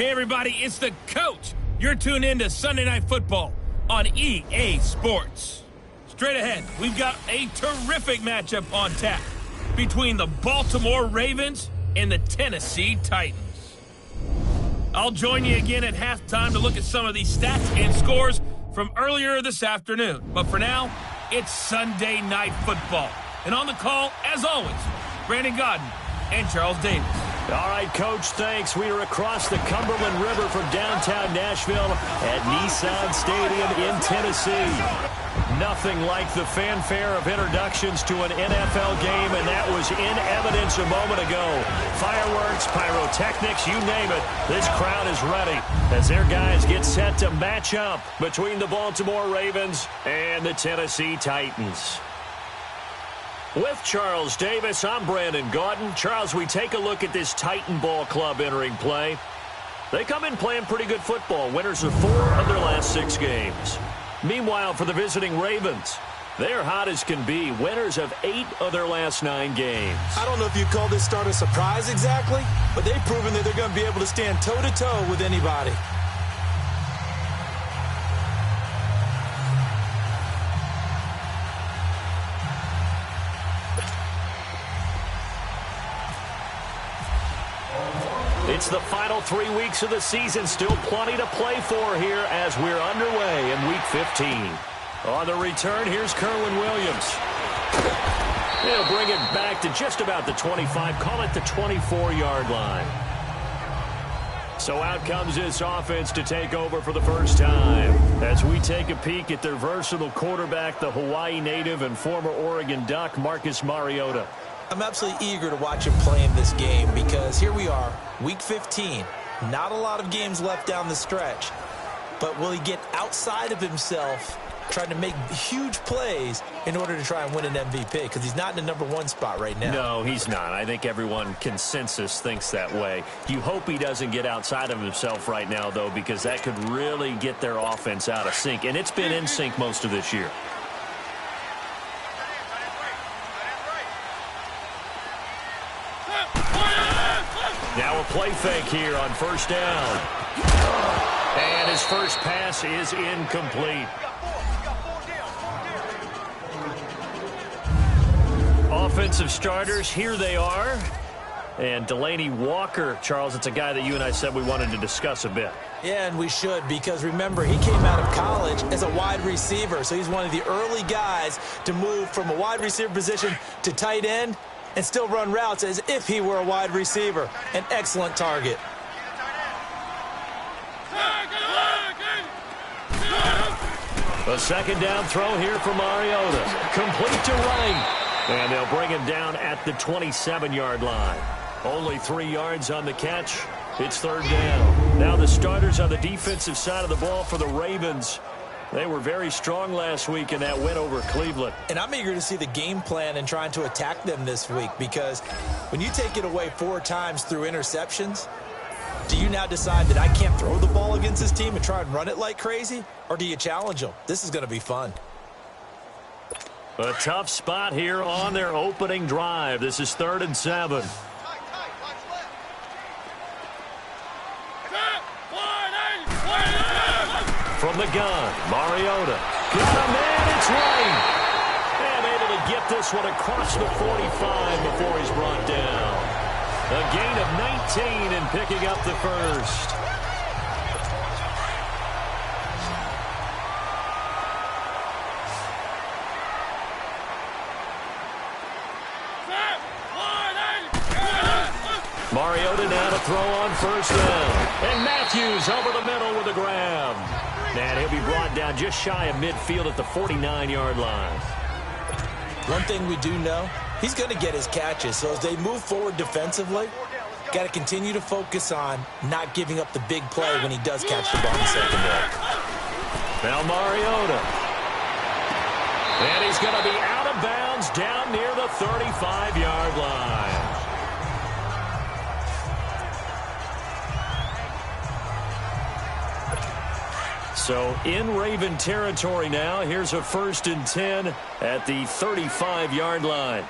Hey, everybody, it's the coach. You're tuned in to Sunday Night Football on EA Sports. Straight ahead, we've got a terrific matchup on tap between the Baltimore Ravens and the Tennessee Titans. I'll join you again at halftime to look at some of these stats and scores from earlier this afternoon. But for now, it's Sunday Night Football. And on the call, as always, Brandon Godden and Charles Davis. All right, Coach, thanks. We are across the Cumberland River from downtown Nashville at Nissan Stadium in Tennessee. Nothing like the fanfare of introductions to an NFL game, and that was in evidence a moment ago. Fireworks, pyrotechnics, you name it. This crowd is ready as their guys get set to match up between the Baltimore Ravens and the Tennessee Titans. With Charles Davis, I'm Brandon Gaudin. Charles, we take a look at this Titan ball club entering play. They come in playing pretty good football. Winners of 4 of their last 6 games. Meanwhile, for the visiting Ravens, they're hot as can be. Winners of 8 of their last 9 games. I don't know if you call this start a surprise exactly, but they've proven that they're going to be able to stand toe-to-toe with anybody. It's the final 3 weeks of the season. Still plenty to play for here as we're underway in Week 15. On the return, here's Kerwin Williams. They'll bring it back to just about the 25, call it the 24-yard line. So out comes this offense to take over for the first time. As we take a peek at their versatile quarterback, the Hawaii native and former Oregon Duck, Marcus Mariota. I'm absolutely eager to watch him play in this game because here we are, Week 15. Not a lot of games left down the stretch. But will he get outside of himself trying to make huge plays in order to try and win an MVP? Because he's not in the #1 spot right now. No, he's not. I think everyone consensus thinks that way. You hope he doesn't get outside of himself right now, though, because that could really get their offense out of sync. And it's been in sync most of this year. Now a play fake here on first down. And his first pass is incomplete. Offensive starters, here they are. And Delaney Walker, Charles, it's a guy that you and I said we wanted to discuss a bit. Yeah, and we should, because remember, he came out of college as a wide receiver. So he's one of the early guys to move from a wide receiver position to tight end and still run routes as if he were a wide receiver. An excellent target. A second down throw here for Mariota. Complete to right. And they'll bring him down at the 27-yard line. Only 3 yards on the catch. It's third down. Now the starters on the defensive side of the ball for the Ravens. They were very strong last week in that win over Cleveland. And I'm eager to see the game plan and trying to attack them this week, because when you take it away 4 times through interceptions, do you now decide that I can't throw the ball against this team and try and run it like crazy? Or do you challenge them? This is going to be fun. A tough spot here on their opening drive. This is 3rd and 7. From the gun, Mariota. Got a man, it's right. And able to get this one across the 45 before he's brought down. A gain of 19 and picking up the first. Mariota now to throw on first down. And Matthews over the middle with a grab. And he'll be brought down just shy of midfield at the 49-yard line. One thing we do know, he's going to get his catches. So as they move forward defensively, got to continue to focus on not giving up the big play when he does catch the ball in the secondary. Now Mariota. And he's going to be out of bounds down near the 35-yard line. So in Raven territory now. Here's a 1st and 10 at the 35-yard line.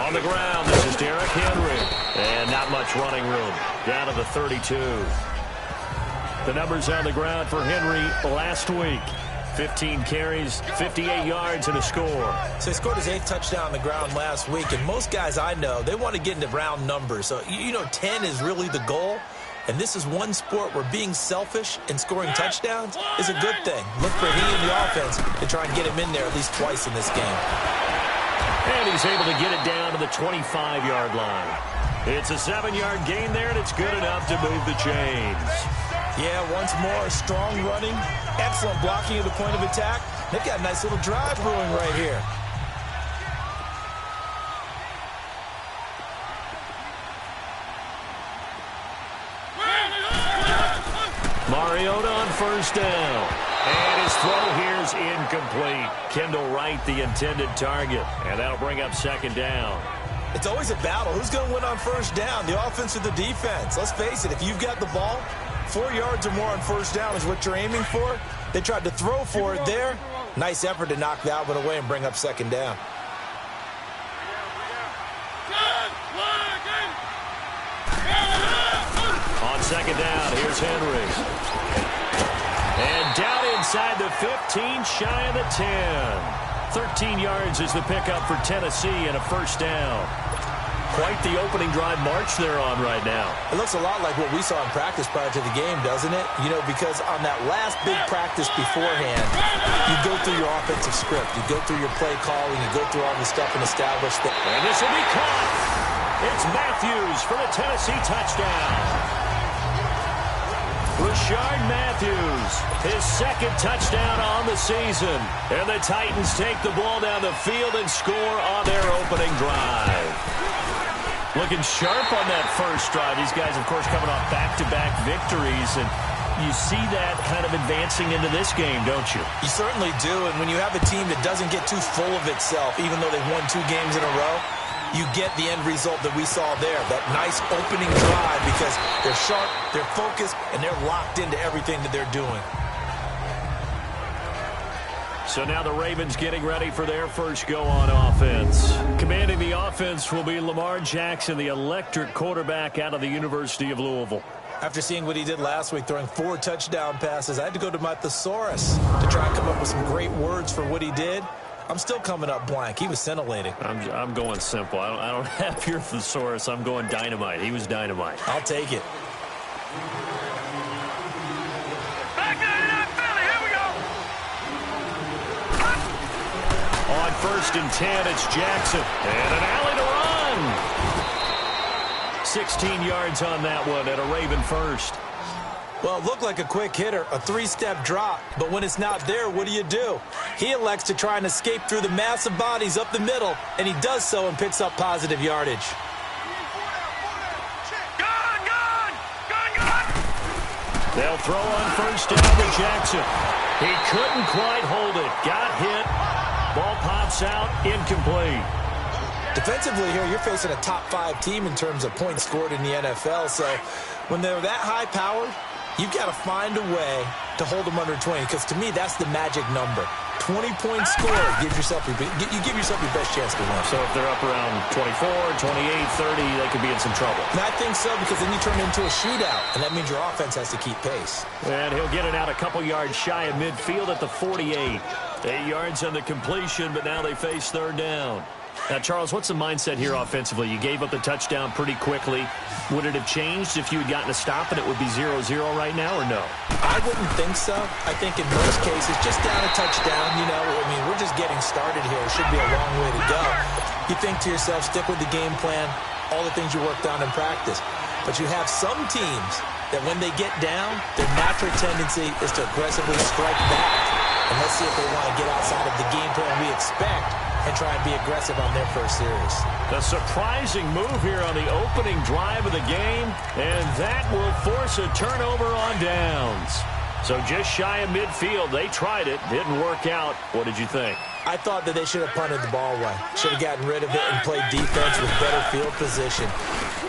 On the ground, this is Derrick Henry. And not much running room. Down to the 32. The numbers on the ground for Henry last week. 15 carries, 58 yards, and a score. So he scored his 8th touchdown on the ground last week, and most guys I know, they want to get into round numbers. So, 10 is really the goal, and this is one sport where being selfish and scoring touchdowns is a good thing. Look for he and the offense to try and get him in there at least twice in this game. And he's able to get it down to the 25-yard line. It's a 7-yard gain there, and it's good enough to move the chains. Yeah, once more, strong running, excellent blocking at the point of attack. They've got a nice little drive brewing right here. Mariota on first down. And his throw here is incomplete. Kendall Wright, the intended target. And that'll bring up second down. It's always a battle. Who's going to win on first down, the offense or the defense? Let's face it, if you've got the ball, 4 yards or more on first down is what you're aiming for. They tried to throw for it there. Nice effort to knock that one away and bring up second down. On second down, here's Henry. And down inside the 15, shy of the 10. 13 yards is the pickup for Tennessee and a first down. Quite the opening drive march they're on right now. It looks a lot like what we saw in practice prior to the game, doesn't it? Because on that last big practice beforehand, you go through your offensive script. You go through your play calling. You go through all the stuff and establish that. And this will be caught. It's Matthews for the Tennessee touchdown. Rashard Matthews, his second touchdown on the season. And the Titans take the ball down the field and score on their opening drive. Looking sharp on that first drive. These guys, of course, coming off back-to-back victories. And you see that kind of advancing into this game, don't you? You certainly do. And when you have a team that doesn't get too full of itself, even though they've won 2 games in a row, you get the end result that we saw there. That nice opening drive because they're sharp, they're focused, and they're locked into everything that they're doing. So now the Ravens getting ready for their first go on offense. Commanding the offense will be Lamar Jackson, the electric quarterback out of the University of Louisville. After seeing what he did last week, throwing 4 touchdown passes, I had to go to my thesaurus to try and come up with some great words for what he did. I'm still coming up blank. He was scintillating. I'm going simple. I don't have your thesaurus. I'm going dynamite. He was dynamite. I'll take it. On first and 10, it's Jackson. And an alley to run. 16 yards on that one and a Raven first. Well, it looked like a quick hitter, a 3-step drop. But when it's not there, what do? He elects to try and escape through the massive bodies up the middle, and he does so and picks up positive yardage. They'll throw on first down to Jackson. He couldn't quite hold it. Got hit. Ball pops out, incomplete. Defensively here, you're facing a top 5 team in terms of points scored in the NFL. So when they're that high-powered, you've got to find a way to hold them under 20, because to me, that's the magic number. 20 points scored gives yourself your best chance to win. So if they're up around 24, 28, 30, they could be in some trouble. And I think so, because then you turn it into a shootout, and that means your offense has to keep pace. And he'll get it out a couple yards shy of midfield at the 48. 8 yards on the completion, but now they face third down. Now, Charles, what's the mindset here offensively? You gave up the touchdown pretty quickly. Would it have changed if you had gotten a stop and it would be 0-0 right now, or no? I wouldn't think so. I think in most cases, just down a touchdown, we're just getting started here. It should be a long way to go. You think to yourself, stick with the game plan, all the things you worked on in practice. But you have some teams that when they get down, their natural tendency is to aggressively strike back. And let's see if they want to get outside of the game plan we expect and try and be aggressive on their first series. A surprising move here on the opening drive of the game, and that will force a turnover on downs. So just shy of midfield, they tried it, didn't work out. What did you think? I thought that they should have punted the ball away. Should have gotten rid of it and played defense with better field position.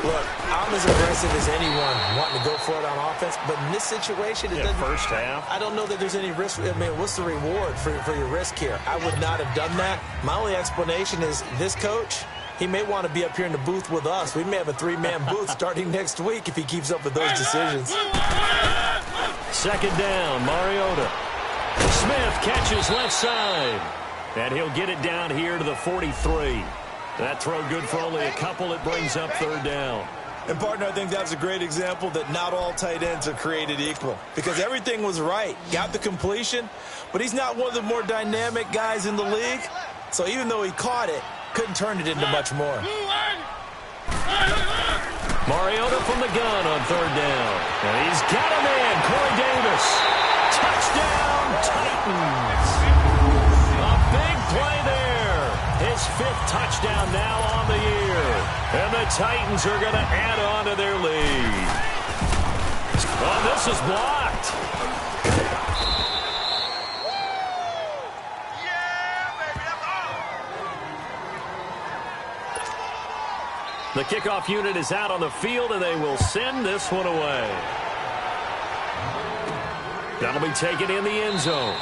Look, I'm as aggressive as anyone wanting to go for it on offense, but in this situation, it doesn't. First half. I don't know that there's any risk. I mean, what's the reward for your risk here? I would not have done that. My only explanation is this coach, he may want to be up here in the booth with us. We may have a three-man booth starting next week if he keeps up with those decisions. Second down, Mariota. Smith catches left side. And he'll get it down here to the 43. That throw good for only a couple. It brings up third down. And, partner, I think that's a great example that not all tight ends are created equal. Because everything was right. Got the completion, but he's not one of the more dynamic guys in the league. So even though he caught it, couldn't turn it into much more. Mariota from the gun on third down. And he's got a man, Corey Davis. Touchdown, Titans. A big play there. His 5th touchdown now on the year. And the Titans are going to add on to their lead. Oh, this is blocked. The kickoff unit is out on the field, and they will send this one away. That'll be taken in the end zone.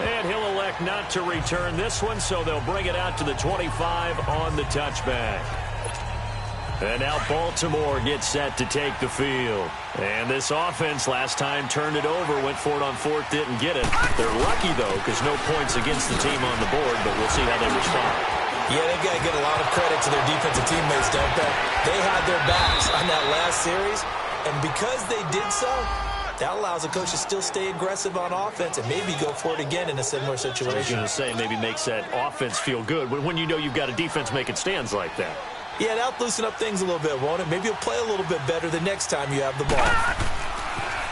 And he'll elect not to return this one, so they'll bring it out to the 25 on the touchback. And now Baltimore gets set to take the field. And this offense last time turned it over, went for it on 4th, didn't get it. They're lucky, though, because no points against the team on the board, but we'll see how they respond. Yeah, they've got to get a lot of credit to their defensive teammates, don't they? They had their backs on that last series, and because they did so, that allows the coach to still stay aggressive on offense and maybe go for it again in a similar situation. I was going to say, maybe makes that offense feel good when you know you've got a defense making stands like that. Yeah, that'll loosen up things a little bit, won't it? Maybe you'll play a little bit better the next time you have the ball.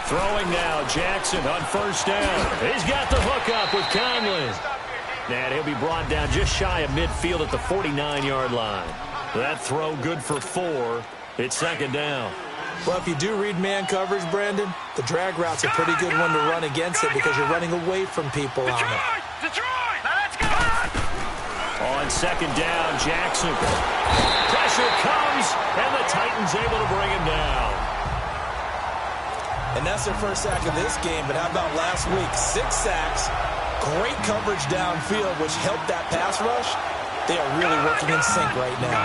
Throwing now, Jackson on first down. He's got the hook up with Conley. And he'll be brought down just shy of midfield at the 49-yard line. That throw good for 4. It's second down. Well, if you do read man coverage, Brandon, the drag route's a pretty good one to run against it because you're running away from people on it. Detroit! Now let's go! On second down, Jackson. Pressure comes, and the Titans able to bring him down. And that's their first sack of this game, but how about last week? 6 sacks, great coverage downfield, which helped that pass rush. They are really working in sync right now.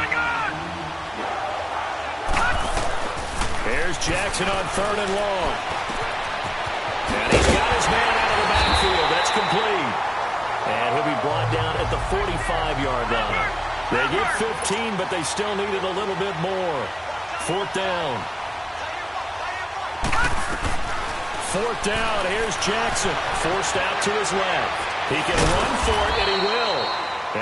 Here's Jackson on third and long. And he's got his man out of the backfield. That's complete. And he'll be brought down at the 45-yard line. They get 15, but they still needed a little bit more. 4th down. 4th down. Here's Jackson. Forced out to his left. He can run for it, and he will.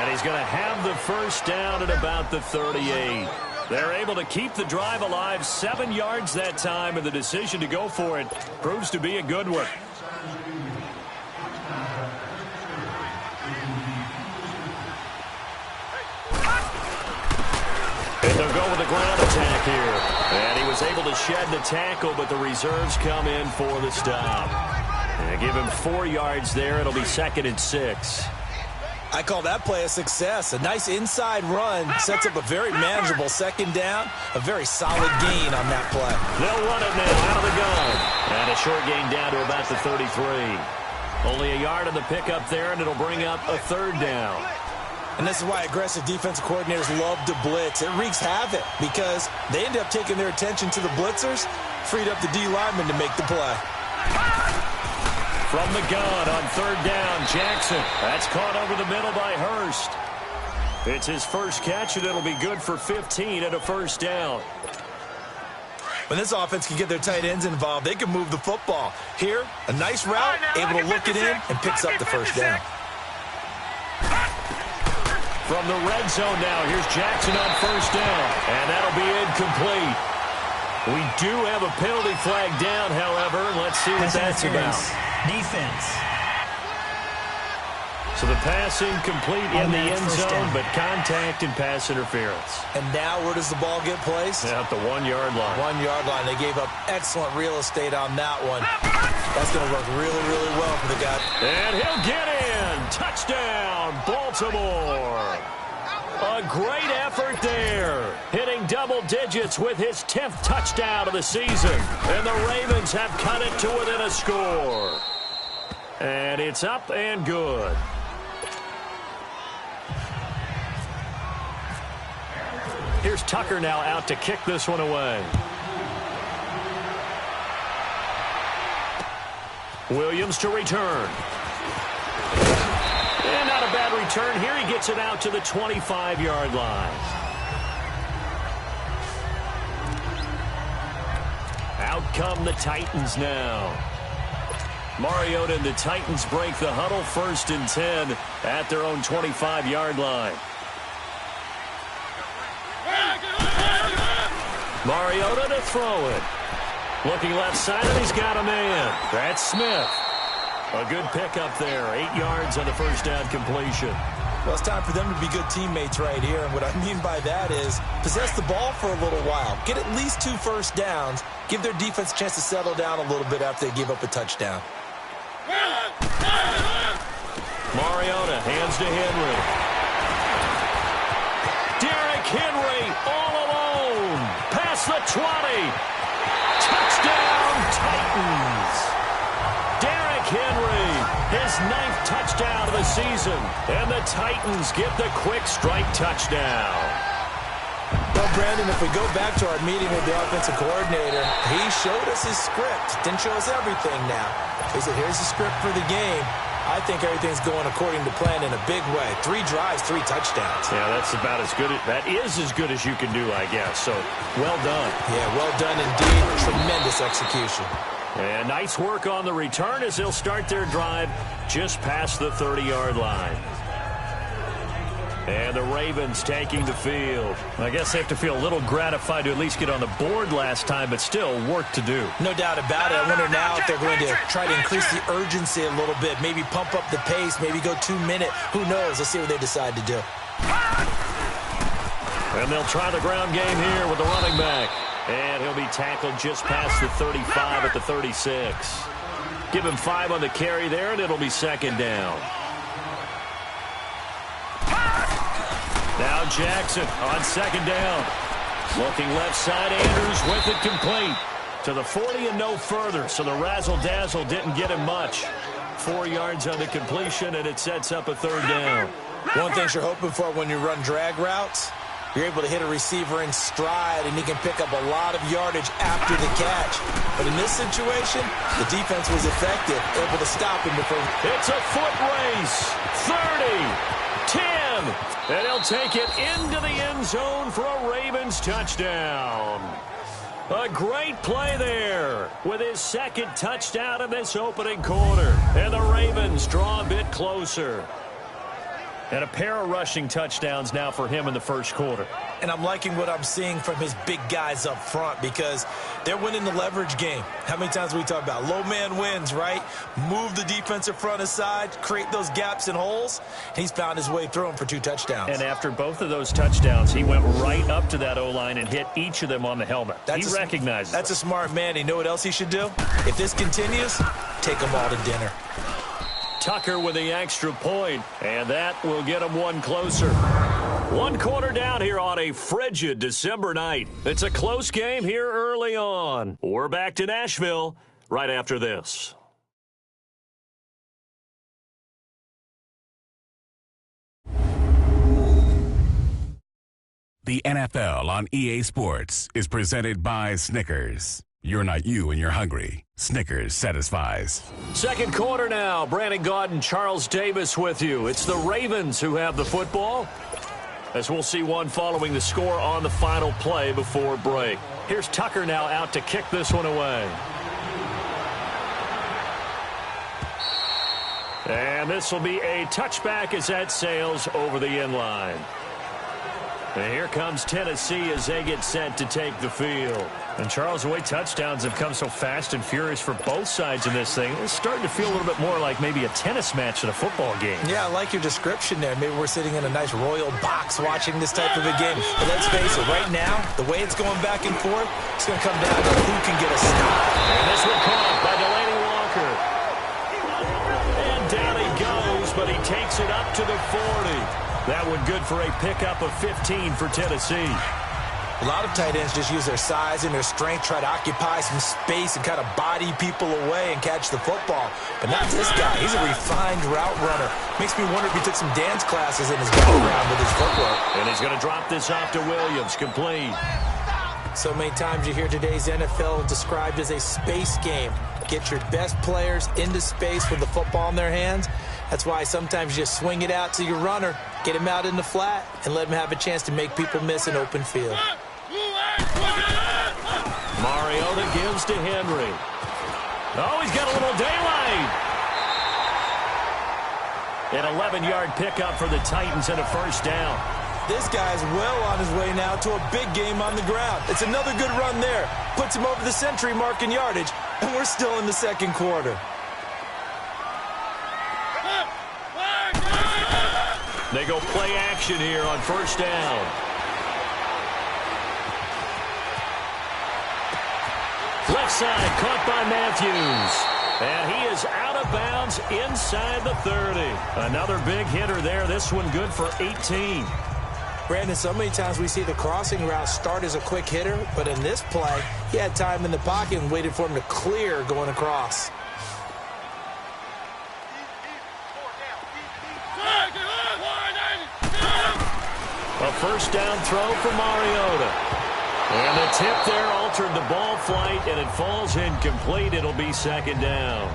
And he's going to have the first down at about the 38. They're able to keep the drive alive, 7 yards that time, and the decision to go for it proves to be a good one. And they'll go with a ground attack here. And he was able to shed the tackle, but the reserves come in for the stop. And give him 4 yards there. It'll be 2nd and 6. I call that play a success. A nice inside run sets up a very manageable second down. A very solid gain on that play. They'll run it now out of the gun. And a short gain down to about the 33. Only a yard on the pickup there, and it'll bring up a 3rd down. And this is why aggressive defensive coordinators love to blitz. It wreaks havoc because they end up taking their attention to the blitzers, freed up the D lineman to make the play. From the gun on 3rd down, Jackson. That's caught over the middle by Hurst. It's his first catch, and it'll be good for 15 and a first down. When this offense can get their tight ends involved, they can move the football. Here, a nice route, able to look it in, and picks up the first down. From the red zone now, here's Jackson on first down, and that'll be incomplete. We do have a penalty flag down, however. Let's see what that's about. Defense. So the passing complete in the end zone, but contact and pass interference. And now where does the ball get placed? At the 1-yard line. 1-yard line. They gave up excellent real estate on that one. That's going to work really, really well for the guy. And he'll get in. Touchdown, Baltimore. A great effort there. Hitting double digits with his 10th touchdown of the season. And the Ravens have cut it to within a score. And it's up and good. Here's Tucker now out to kick this one away. Williams to return. And not a bad return here. He gets it out to the 25-yard line. Out come the Titans now. Mariota and the Titans break the huddle, 1st and 10 at their own 25-yard line. Mariota to throw it. Looking left side, and he's got a man. That's Smith. A good pickup there. 8 yards on the first down completion. Well, it's time for them to be good teammates right here. And what I mean by that is possess the ball for a little while. Get at least 2 first downs. Give their defense a chance to settle down a little bit after they give up a touchdown. Mariota hands to Henry. Derrick Henry all alone. Past the 20. Touchdown, Titans. Derrick Henry, his 9th touchdown of the season. And the Titans get the quick strike touchdown. Well, Brandon, if we go back to our meeting with the offensive coordinator, he showed us his script. Didn't show us everything now. He said, here's the script for the game. I think everything's going according to plan in a big way. 3 drives, 3 touchdowns. Yeah, that's about as good. That is as good as you can do, I guess. So, well done. Yeah, well done indeed. Tremendous execution. And nice work on the return as they'll start their drive just past the 30-yard line. And the Ravens taking the field. I guess they have to feel a little gratified to at least get on the board last time, but still work to do. No doubt about it. I wonder now if they're going to try to increase the urgency a little bit, maybe pump up the pace, maybe go 2-minute. Who knows? Let's see what they decide to do. And they'll try the ground game here with the running back. And he'll be tackled just past the 35 at the 36. Give him 5 on the carry there, and it'll be 2nd down. Now Jackson on 2nd down. Looking left side, Andrews with it complete. To the 40 and no further, so the razzle-dazzle didn't get him much. 4 yards on the completion, and it sets up a 3rd down. One thing you're hoping for when you run drag routes, you're able to hit a receiver in stride, and he can pick up a lot of yardage after the catch. But in this situation, the defense was effective, able to stop him before. It's a foot race. 30. 10, and he'll take it into the end zone for a Ravens touchdown. A great play there with his 2nd touchdown in this opening quarter. And the Ravens draw a bit closer. And a pair of rushing touchdowns now for him in the first quarter. And I'm liking what I'm seeing from his big guys up front because they're winning the leverage game. How many times we talk about low man wins, right? Move the defensive front aside, create those gaps and holes. He's found his way through them for 2 touchdowns. And after both of those touchdowns, he went right up to that O-line and hit each of them on the helmet. He recognizes That's a smart man. You know what else he should do? If this continues, take them all to dinner. Tucker with the extra point, and that will get him 1 closer. 1 quarter down here on a frigid December night. It's a close game here early on. We're back to Nashville right after this. The NFL on EA Sports is presented by Snickers. You're not you when you're hungry. Snickers satisfies. 2nd quarter now. Brandon Gaudin, Charles Davis with you. It's the Ravens who have the football, as we'll see one following the score on the final play before break. Here's Tucker now out to kick this one away. And this will be a touchback as that sails over the end line. And here comes Tennessee as they get set to take the field. And Charles, the way touchdowns have come so fast and furious for both sides in this thing, it's starting to feel a little bit more like maybe a tennis match than a football game. Yeah, I like your description there. Maybe we're sitting in a nice royal box watching this type of a game. But let's face it, right now, the way it's going back and forth, it's going to come down to who can get a stop. And this one caught by Delaney Walker. And down he goes, but he takes it up to the 40. That one good for a pickup of 15 for Tennessee. A lot of tight ends just use their size and their strength, try to occupy some space and kind of body people away and catch the football. But not this guy. He's a refined route runner. Makes me wonder if he took some dance classes in his background with his footwork. And he's going to drop this off to Williams. Complete. So many times you hear today's NFL described as a space game. Get your best players into space with the football in their hands. That's why sometimes you just swing it out to your runner, get him out in the flat, and let him have a chance to make people miss an open field. Mariota gives to Henry. Oh, he's got a little daylight. An 11-yard pickup for the Titans and a first down. This guy's well on his way now to a big game on the ground. It's another good run there. Puts him over the century mark in yardage, and we're still in the second quarter. They go play action here on first down. Left side, caught by Matthews. And he is out of bounds inside the 30. Another big hitter there. This one good for 18. Brandon, so many times we see the crossing route start as a quick hitter, but in this play, he had time in the pocket and waited for him to clear going across. A first down throw for Mariota. And the tip there altered the ball flight, and it falls incomplete. It'll be second down.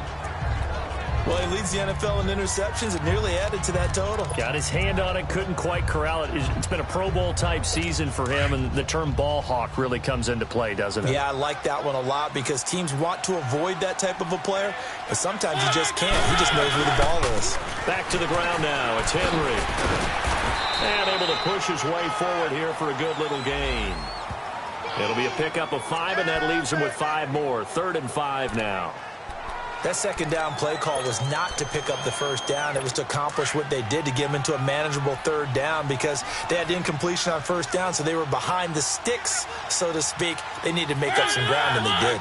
Well, he leads the NFL in interceptions and nearly added to that total. Got his hand on it, couldn't quite corral it. It's been a Pro Bowl-type season for him, and the term ball hawk really comes into play, doesn't it? Yeah, I like that one a lot because teams want to avoid that type of a player, but sometimes you just can't. He just knows where the ball is. Back to the ground now. It's Henry. And able to push his way forward here for a good little gain. It'll be a pickup of 5, and that leaves him with 5 more. 3rd and 5 now. That second down play call was not to pick up the first down. It was to accomplish what they did to get them into a manageable 3rd down because they had incompletion on first down, so they were behind the sticks, so to speak. They needed to make up some ground, and they did.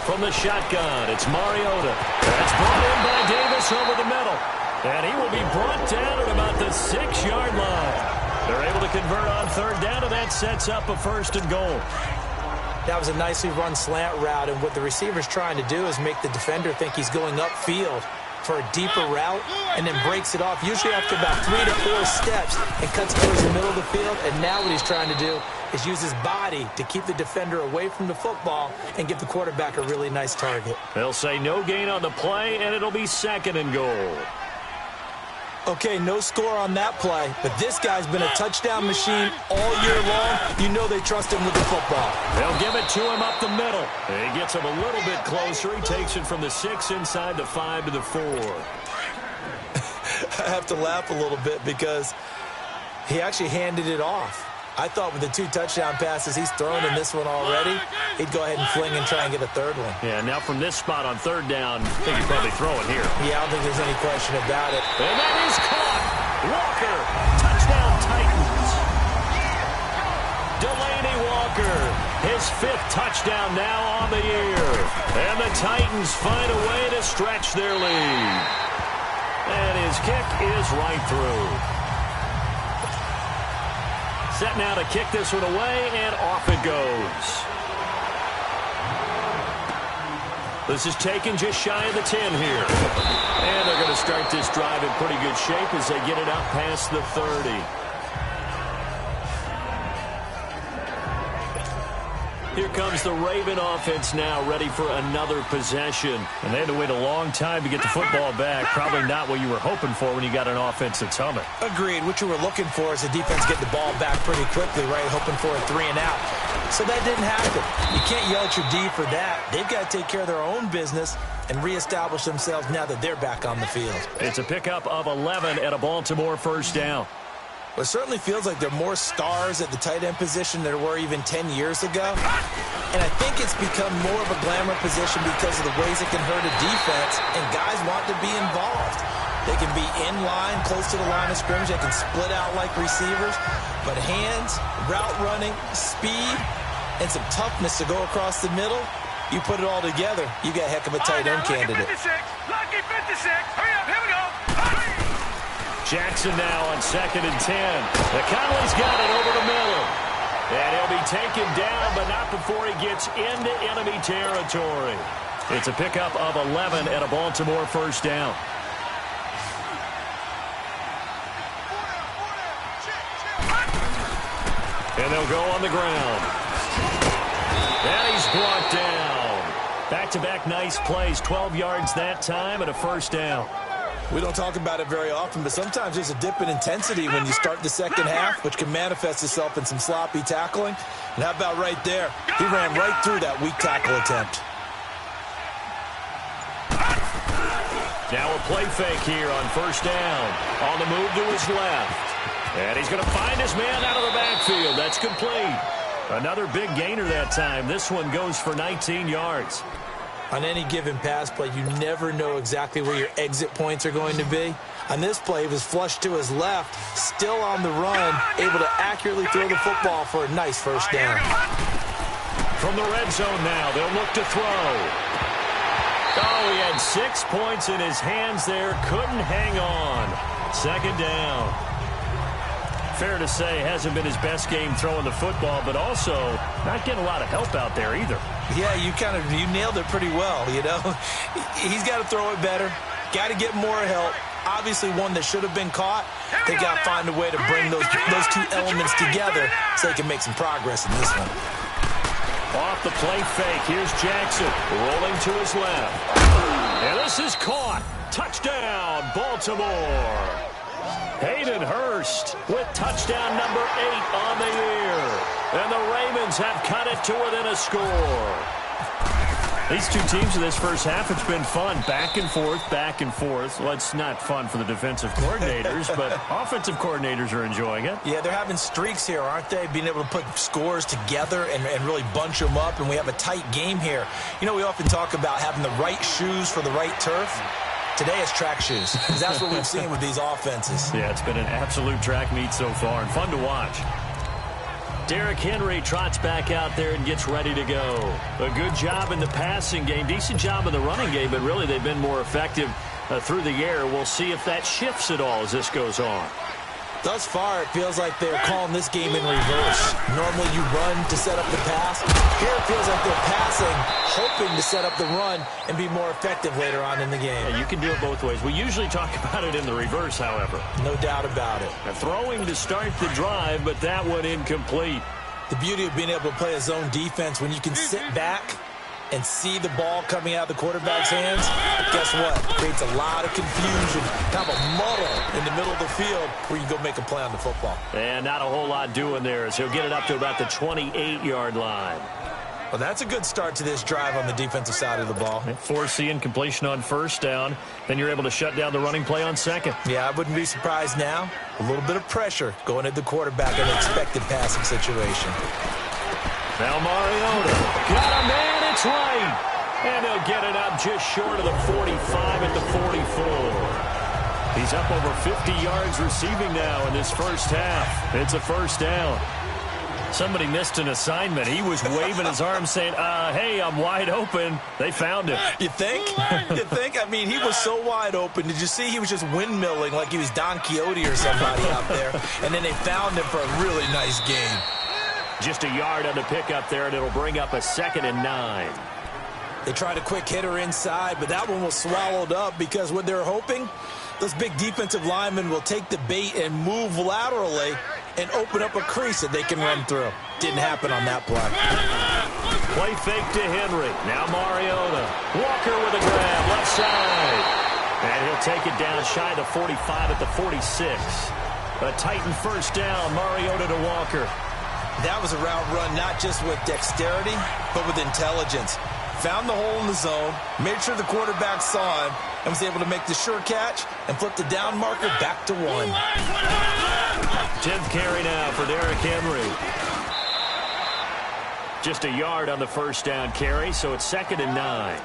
From the shotgun, it's Mariota. That's brought in by Davis over the middle. And he will be brought down at about the 6-yard line. They're able to convert on 3rd down, and that sets up a 1st and goal. That was a nicely run slant route, and what the receiver's trying to do is make the defender think he's going upfield for a deeper route and then breaks it off, usually after about 3 to 4 steps, and cuts towards the middle of the field. And now what he's trying to do is use his body to keep the defender away from the football and give the quarterback a really nice target. They'll say no gain on the play, and it'll be 2nd and goal. Okay, no score on that play, but this guy's been a touchdown machine all year long. You know they trust him with the football. They'll give it to him up the middle. He gets him a little bit closer. He takes it from the 6 inside the 5 to the 4. I have to laugh a little bit because he actually handed it off. I thought with the 2 touchdown passes he's thrown in this one already, he'd go ahead and fling and try and get a 3rd one. Yeah, now from this spot on 3rd down, I think he'd probably throw it here. Yeah, I don't think there's any question about it. And that is caught. Walker, touchdown Titans. Delaney Walker, his 5th touchdown now on the year. And the Titans find a way to stretch their lead. And his kick is right through. Set now to kick this one away, and off it goes. This is taken just shy of the 10 here. And they're going to start this drive in pretty good shape as they get it out past the 30. Here comes the Raven offense now, ready for another possession. And they had to wait a long time to get the football back. Probably not what you were hoping for when you got an offense that's humming. Agreed. What you were looking for is the defense get the ball back pretty quickly, right? Hoping for a 3 and out. So that didn't happen. You can't yell at your D for that. They've got to take care of their own business and reestablish themselves now that they're back on the field. It's a pickup of 11 at a Baltimore first down. Well, it certainly feels like there are more stars at the tight end position than there were even 10 years ago. And I think it's become more of a glamour position because of the ways it can hurt a defense, and guys want to be involved. They can be in line, close to the line of scrimmage. They can split out like receivers. But hands, route running, speed, and some toughness to go across the middle, you put it all together, you got a heck of a tight end candidate. Lucky 56. Hurry up, here we go. Jackson now on 2nd and 10. The Conley's got it over the middle. taken down, but not before he gets into enemy territory. It's a pickup of 11 and a Baltimore first down. And they'll go on the ground. And he's brought down. Back-to-back nice plays, 12 yards that time and a first down. We don't talk about it very often, but sometimes there's a dip in intensity when you start the second half, which can manifest itself in some sloppy tackling. And how about right there? He ran right through that weak tackle attempt. Now a play fake here on first down. On the move to his left. And he's going to find his man out of the backfield. That's complete. Another big gainer that time. This one goes for 19 yards. On any given pass play, you never know exactly where your exit points are going to be. On this play, he was flushed to his left, still on the run, able to accurately throw the football for a nice first down. From the red zone now, they'll look to throw. Oh, he had 6 points in his hands there, couldn't hang on. Second down. Fair to say, hasn't been his best game throwing the football, but also not getting a lot of help out there either. Yeah, you nailed it pretty well, you know. He's got to throw it better, got to get more help. Obviously one that should have been caught. They got to find a way to bring those two elements together so they can make some progress in this one. Off the play fake, here's Jackson rolling to his left. And this is caught. Touchdown, Baltimore. Hayden Hurst with touchdown number 8 on the year. And the Ravens have cut it to within a score. These two teams in this first half, it's been fun. Back and forth, back and forth. Well, it's not fun for the defensive coordinators, but offensive coordinators are enjoying it. Yeah, they're having streaks here, aren't they? Being able to put scores together and really bunch them up, and we have a tight game here. You know, we often talk about having the right shoes for the right turf. Today it's track shoes, because that's what we've seen with these offenses. Yeah, it's been an absolute track meet so far, and fun to watch. Derrick Henry trots back out there and gets ready to go. A good job in the passing game, decent job in the running game, but really they've been more effective through the air. We'll see if that shifts at all as this goes on. Thus far, it feels like they're calling this game in reverse. Normally you run to set up the pass. Here it feels like they're passing, hoping to set up the run and be more effective later on in the game. Yeah, you can do it both ways. We usually talk about it in the reverse, however. No doubt about it. Throwing to start the drive, but that one incomplete. The beauty of being able to play a zone defense when you can sit back and see the ball coming out of the quarterback's hands, guess what? It creates a lot of confusion, kind of a muddle in the middle of the field where you go make a play on the football. And not a whole lot doing there as he'll get it up to about the 28-yard line. Well, that's a good start to this drive on the defensive side of the ball. Forcing incompletion on first down. Then you're able to shut down the running play on second. Yeah, I wouldn't be surprised now. A little bit of pressure going at the quarterback in an expected passing situation. Now Mariota got a man, it's right. And they'll get it up just short of the 45 at the 44. He's up over 50 yards receiving now in this first half. It's a first down. Somebody missed an assignment. He was waving his arm saying, hey, I'm wide open. They found him. You think? You think? I mean, he was so wide open. Did you see he was just windmilling like he was Don Quixote or somebody out there? And then they found him for a really nice game. Just a yard on the pickup there, and it'll bring up a 2nd and 9. They tried a quick hitter inside, but that one was swallowed up because what they're hoping, those big defensive linemen will take the bait and move laterally and open up a crease that they can run through. Didn't happen on that play. Play fake to Henry. Now Mariota. Walker with a grab, left side. And he'll take it down shy of the 45 at the 46. A Titan first down, Mariota to Walker. That was a route run not just with dexterity, but with intelligence. Found the hole in the zone, made sure the quarterback saw him, and was able to make the sure catch and flip the down marker back to 1. 10th carry now for Derrick Henry. Just a yard on the first down carry, so it's 2nd and 9.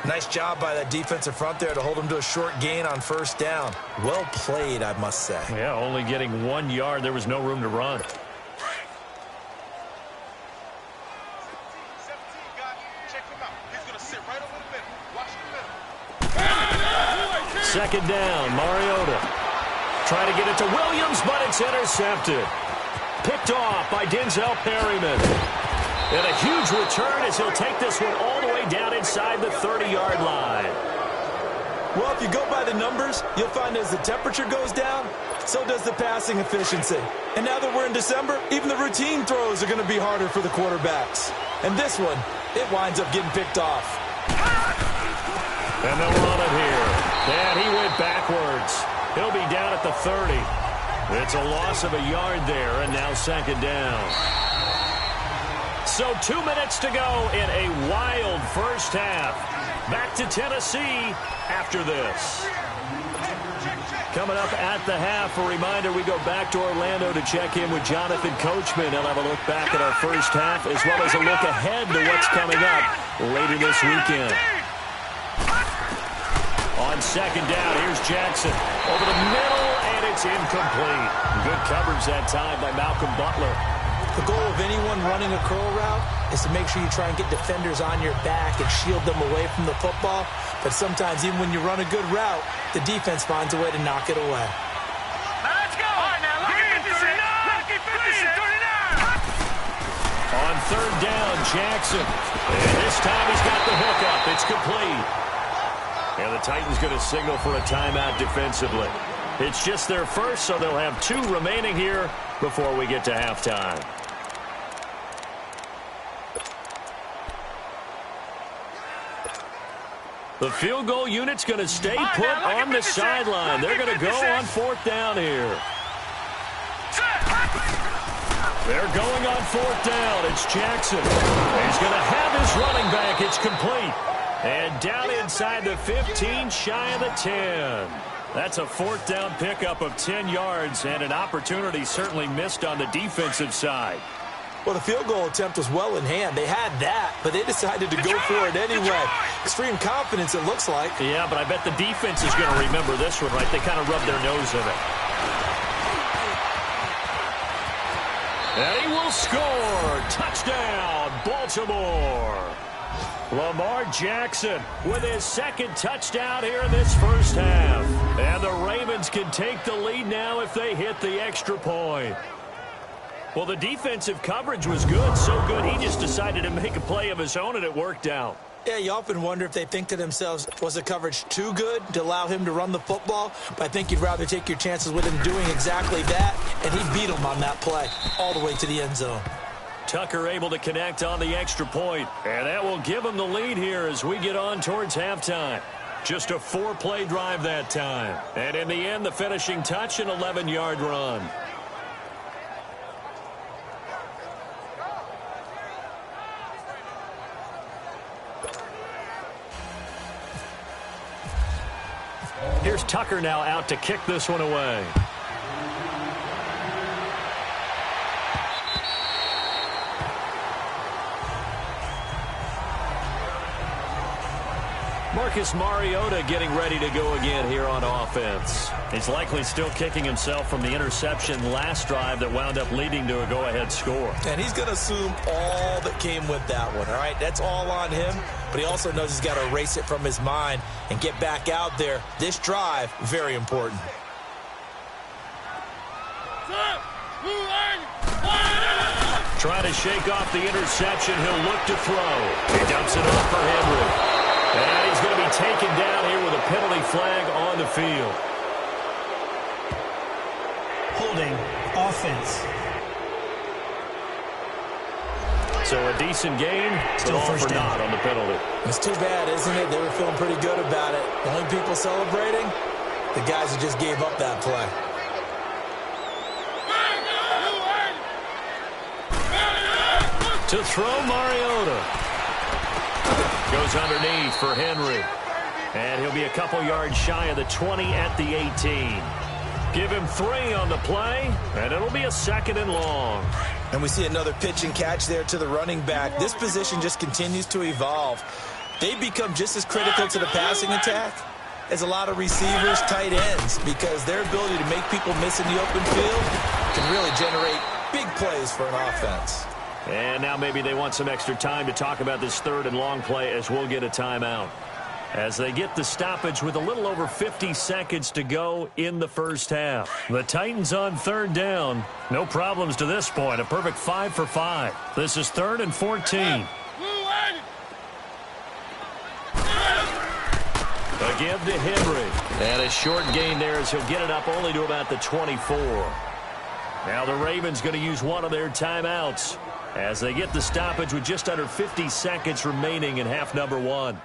Nice job by that defensive front there to hold him to a short gain on first down. Well played, I must say. Yeah, only getting 1 yard. There was no room to run. Second down, Mariota. Try to get it to Williams, but it's intercepted. picked off by Denzel Perryman. And a huge return as he'll take this one all the way down inside the 30-yard line. Well, if you go by the numbers, you'll find as the temperature goes down, so does the passing efficiency. And now that we're in December, even the routine throws are going to be harder for the quarterbacks. And this one, it winds up getting picked off. And they'll run it here. And he went backwards. He'll be down at the 30. It's a loss of a yard there, and now second down. So 2 minutes to go in a wild first half. Back to Tennessee after this. Coming up at the half, a reminder, we go back to Orlando to check in with Jonathan Coachman. He'll have a look back at our first half as well as a look ahead to what's coming up later this weekend. On second down, here's Jackson. Over the middle, and it's incomplete. Good coverage that time by Malcolm Butler. The goal of anyone running a curl route is to make sure you try and get defenders on your back and shield them away from the football. But sometimes, even when you run a good route, the defense finds a way to knock it away. Let's go. All right, now, lucky 56. On third down, Jackson. And this time he's got the hook up. It's complete. And the Titans going to signal for a timeout defensively. It's just their first, so they'll have 2 remaining here before we get to halftime. The field goal unit's going to stay put on the sideline. They're going to go on fourth down here. They're going on fourth down. It's Jackson. He's going to have his running back. It's complete. And down inside the 15, shy of the 10. That's a fourth down pickup of 10 yards and an opportunity certainly missed on the defensive side. Well, the field goal attempt was well in hand. They had that, but they decided to go for it anyway. Extreme confidence, it looks like. Yeah, but I bet the defense is going to remember this one, right? They kind of rubbed their nose in it. And he will score. Touchdown, Baltimore. Lamar Jackson with his second touchdown here in this first half. And the Ravens can take the lead now if they hit the extra point. Well, the defensive coverage was good, so good he just decided to make a play of his own, and it worked out. Yeah, you often wonder if they think to themselves, was the coverage too good to allow him to run the football? But I think you'd rather take your chances with him doing exactly that, and he beat him on that play all the way to the end zone. Tucker able to connect on the extra point, and that will give him the lead here as we get on towards halftime. Just a 4-play drive that time. And in the end, the finishing touch, an 11-yard run. Here's Tucker now out to kick this one away. Marcus Mariota getting ready to go again here on offense. He's likely still kicking himself from the interception last drive that wound up leading to a go-ahead score. And he's going to assume all that came with that one, all right? That's all on him, but he also knows he's got to erase it from his mind and get back out there. This drive, very important. Trying to shake off the interception. He'll look to throw. He dumps it off for Henry. And he's going to be taken down here with a penalty flag on the field. Holding offense. So a decent gain, Still all first for down. naught on the penalty. It's too bad, isn't it? They were feeling pretty good about it. The only people celebrating, the guys who just gave up that play. To throw, Mariota. Goes underneath for Henry. And he'll be a couple yards shy of the 20 at the 18. Give him 3 on the play, and it'll be a 2nd and long. And we see another pitch and catch there to the running back. This position just continues to evolve. They become just as critical to the passing attack as a lot of receivers, tight ends, because their ability to make people miss in the open field can really generate big plays for an offense. And now maybe they want some extra time to talk about this 3rd and long play as we'll get a timeout. as they get the stoppage with a little over 50 seconds to go in the first half. The Titans on third down. No problems to this point. A perfect 5 for 5. This is 3rd and 14. Again to Henry. And a short gain there as he'll get it up only to about the 24. Now the Ravens going to use one of their timeouts as they get the stoppage with just under 50 seconds remaining in half number 1.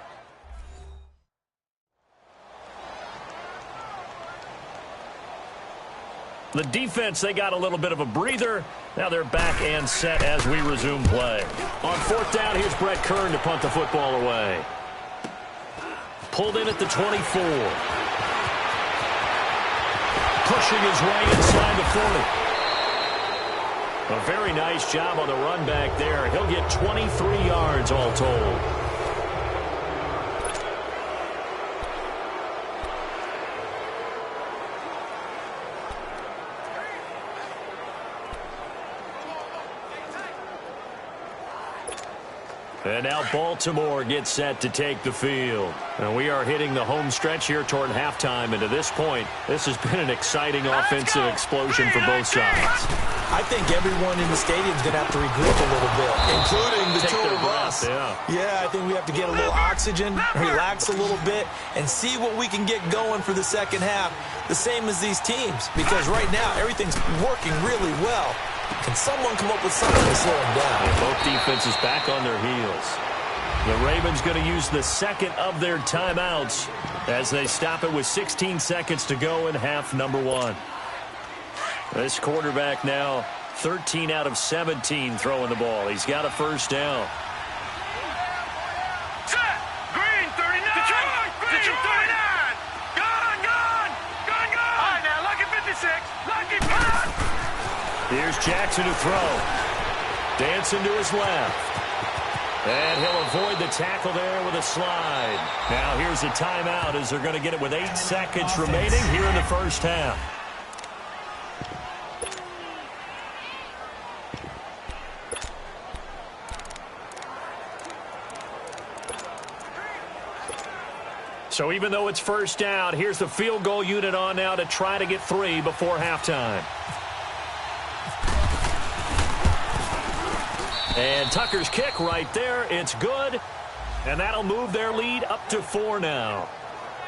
The defense, they got a little bit of a breather. Now they're back and set as we resume play. On 4th down, here's Brett Kern to punt the football away. Pulled in at the 24. Pushing his way inside the 40. A very nice job on the run back there. He'll get 23 yards all told. And now Baltimore gets set to take the field. And we are hitting the home stretch here toward halftime. And to this point, this has been an exciting offensive explosion for both sides. I think everyone in the stadium is going to have to regroup a little bit, including the two of us. Yeah, I think we have to get a little oxygen, relax a little bit, and see what we can get going for the second half, the same as these teams. Because right now, everything's working really well. Can someone come up with something to slow them down? And both defenses back on their heels. The Ravens going to use the second of their timeouts as they stop it with 16 seconds to go in half number 1. This quarterback now 13 out of 17 throwing the ball. He's got a first down. Set. Green 39. Green 39. Gone. All right, now, lucky 56. Lucky punt. Here's Jackson to throw. Dancing to his left. And he'll avoid the tackle there with a slide. Now here's a timeout as they're going to get it with 8 seconds remaining here in the first half. So even though it's first down, here's the field goal unit on now to try to get 3 before halftime. And Tucker's kick right there. It's good. And that'll move their lead up to 4 now.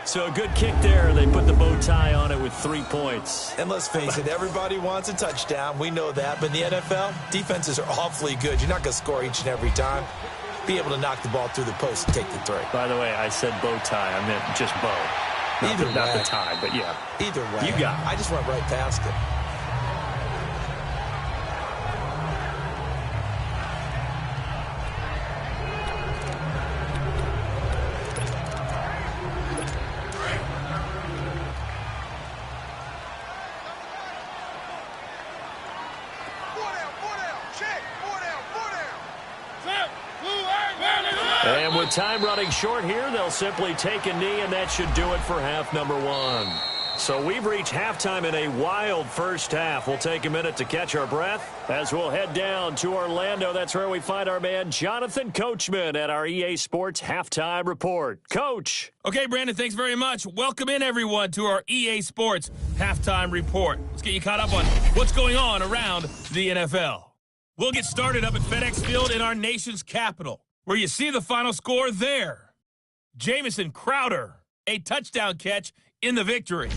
So a good kick there. They put the bow tie on it with 3 points. And let's face it, everybody wants a touchdown. We know that. But in the NFL, defenses are awfully good. You're not going to score each and every time. Be able to knock the ball through the post and take the 3. By the way, I said bow tie. I meant just bow. Not the tie, but yeah. Either way. You got it. I just went right past it. And with time running short here, they'll simply take a knee, and that should do it for half number 1. So we've reached halftime in a wild first half. We'll take a minute to catch our breath as we'll head down to Orlando. That's where we find our man Jonathan Coachman at our EA Sports Halftime Report. Coach. Okay, Brandon, thanks very much. Welcome in, everyone, to our EA Sports Halftime Report. Let's get you caught up on what's going on around the NFL. We'll get started up at FedEx Field in our nation's capital, where you see the final score there. Jamison Crowder, a touchdown catch in the victory.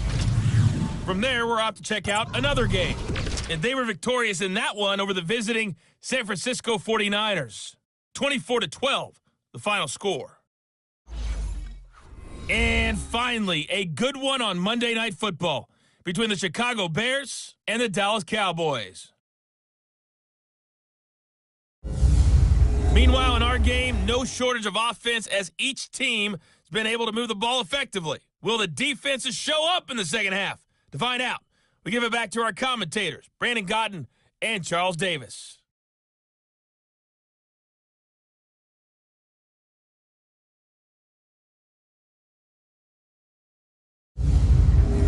From there, we're off to check out another game. And they were victorious in that one over the visiting San Francisco 49ers. 24-12, the final score. And finally, a good one on Monday Night Football between the Chicago Bears and the Dallas Cowboys. Meanwhile, in our game, no shortage of offense as each team has been able to move the ball effectively. Will the defenses show up in the second half? To find out, we give it back to our commentators, Brandon Gotten and Charles Davis.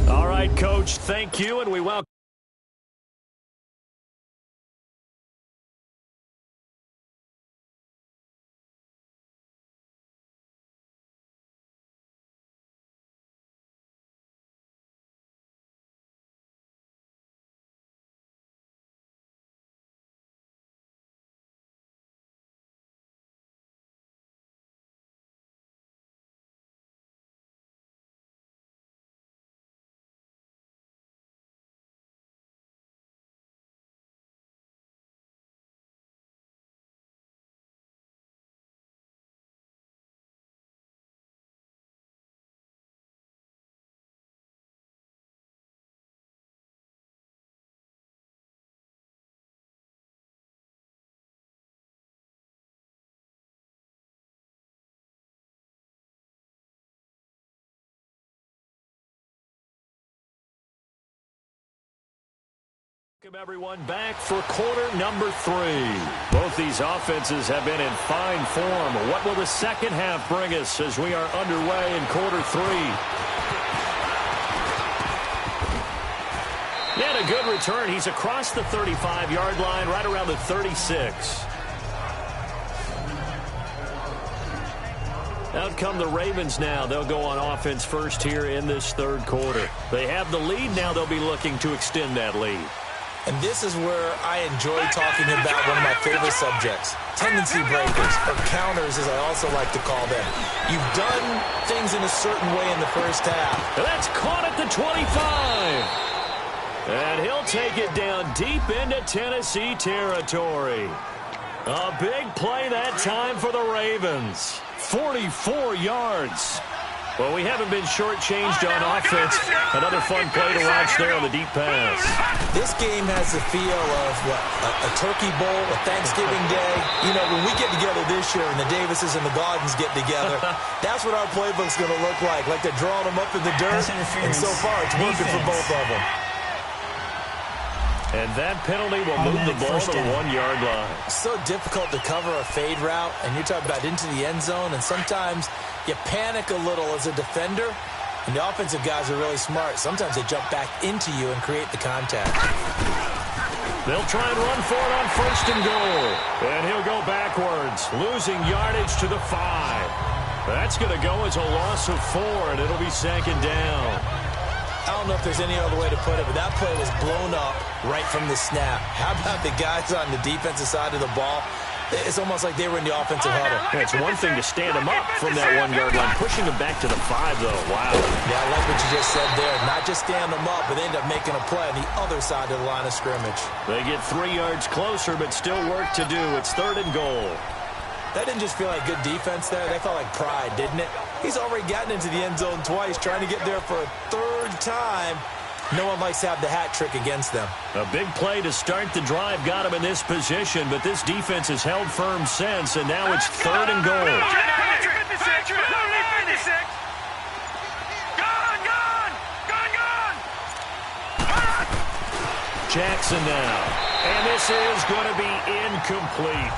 All right, Coach, thank you, and we welcome Welcome everyone back for quarter number 3. Both these offenses have been in fine form. What will the second half bring us as we are underway in quarter 3? And a good return. He's across the 35-yard line, right around the 36. Out come the Ravens now. They'll go on offense first here in this third quarter. They have the lead. Now they'll be looking to extend that lead. And this is where I enjoy talking about one of my favorite subjects, tendency breakers, or counters as I also like to call them. You've done things in a certain way in the first half. And that's caught at the 25. And he'll take it down deep into Tennessee territory. A big play that time for the Ravens. 44 yards. Well, we haven't been shortchanged on offense. Another fun play to watch there on the deep pass. This game has the feel of a turkey bowl, a Thanksgiving day. You know, when we get together this year and the Davises and the Gardens get together, that's what our playbook's going to look like. Like they're drawing them up in the dirt, and so far it's working for both of them. And that penalty will move the ball to the 1-yard line. So difficult to cover a fade route, and you're talking about into the end zone, and sometimes you panic a little as a defender, and the offensive guys are really smart. Sometimes they jump back into you and create the contact. They'll try and run for it on first and goal. And he'll go backwards, losing yardage to the 5. That's going to go as a loss of 4, and it'll be second down. I don't know if there's any other way to put it, but that play was blown up right from the snap. How about the guys on the defensive side of the ball? It's almost like they were in the offensive huddle. It's one thing to stand them up from that 1-yard line. Pushing them back to the 5, though. Wow. Yeah, I like what you just said there. Not just stand them up, but they end up making a play on the other side of the line of scrimmage. They get 3 yards closer, but still work to do. It's third and goal. That didn't just feel like good defense there. That felt like pride, didn't it? He's already gotten into the end zone twice, trying to get there for a third time. No one likes to have the hat trick against them. A big play to start the drive got him in this position, but this defense has held firm since, and now it's third and goal. Jackson now. And this is going to be incomplete.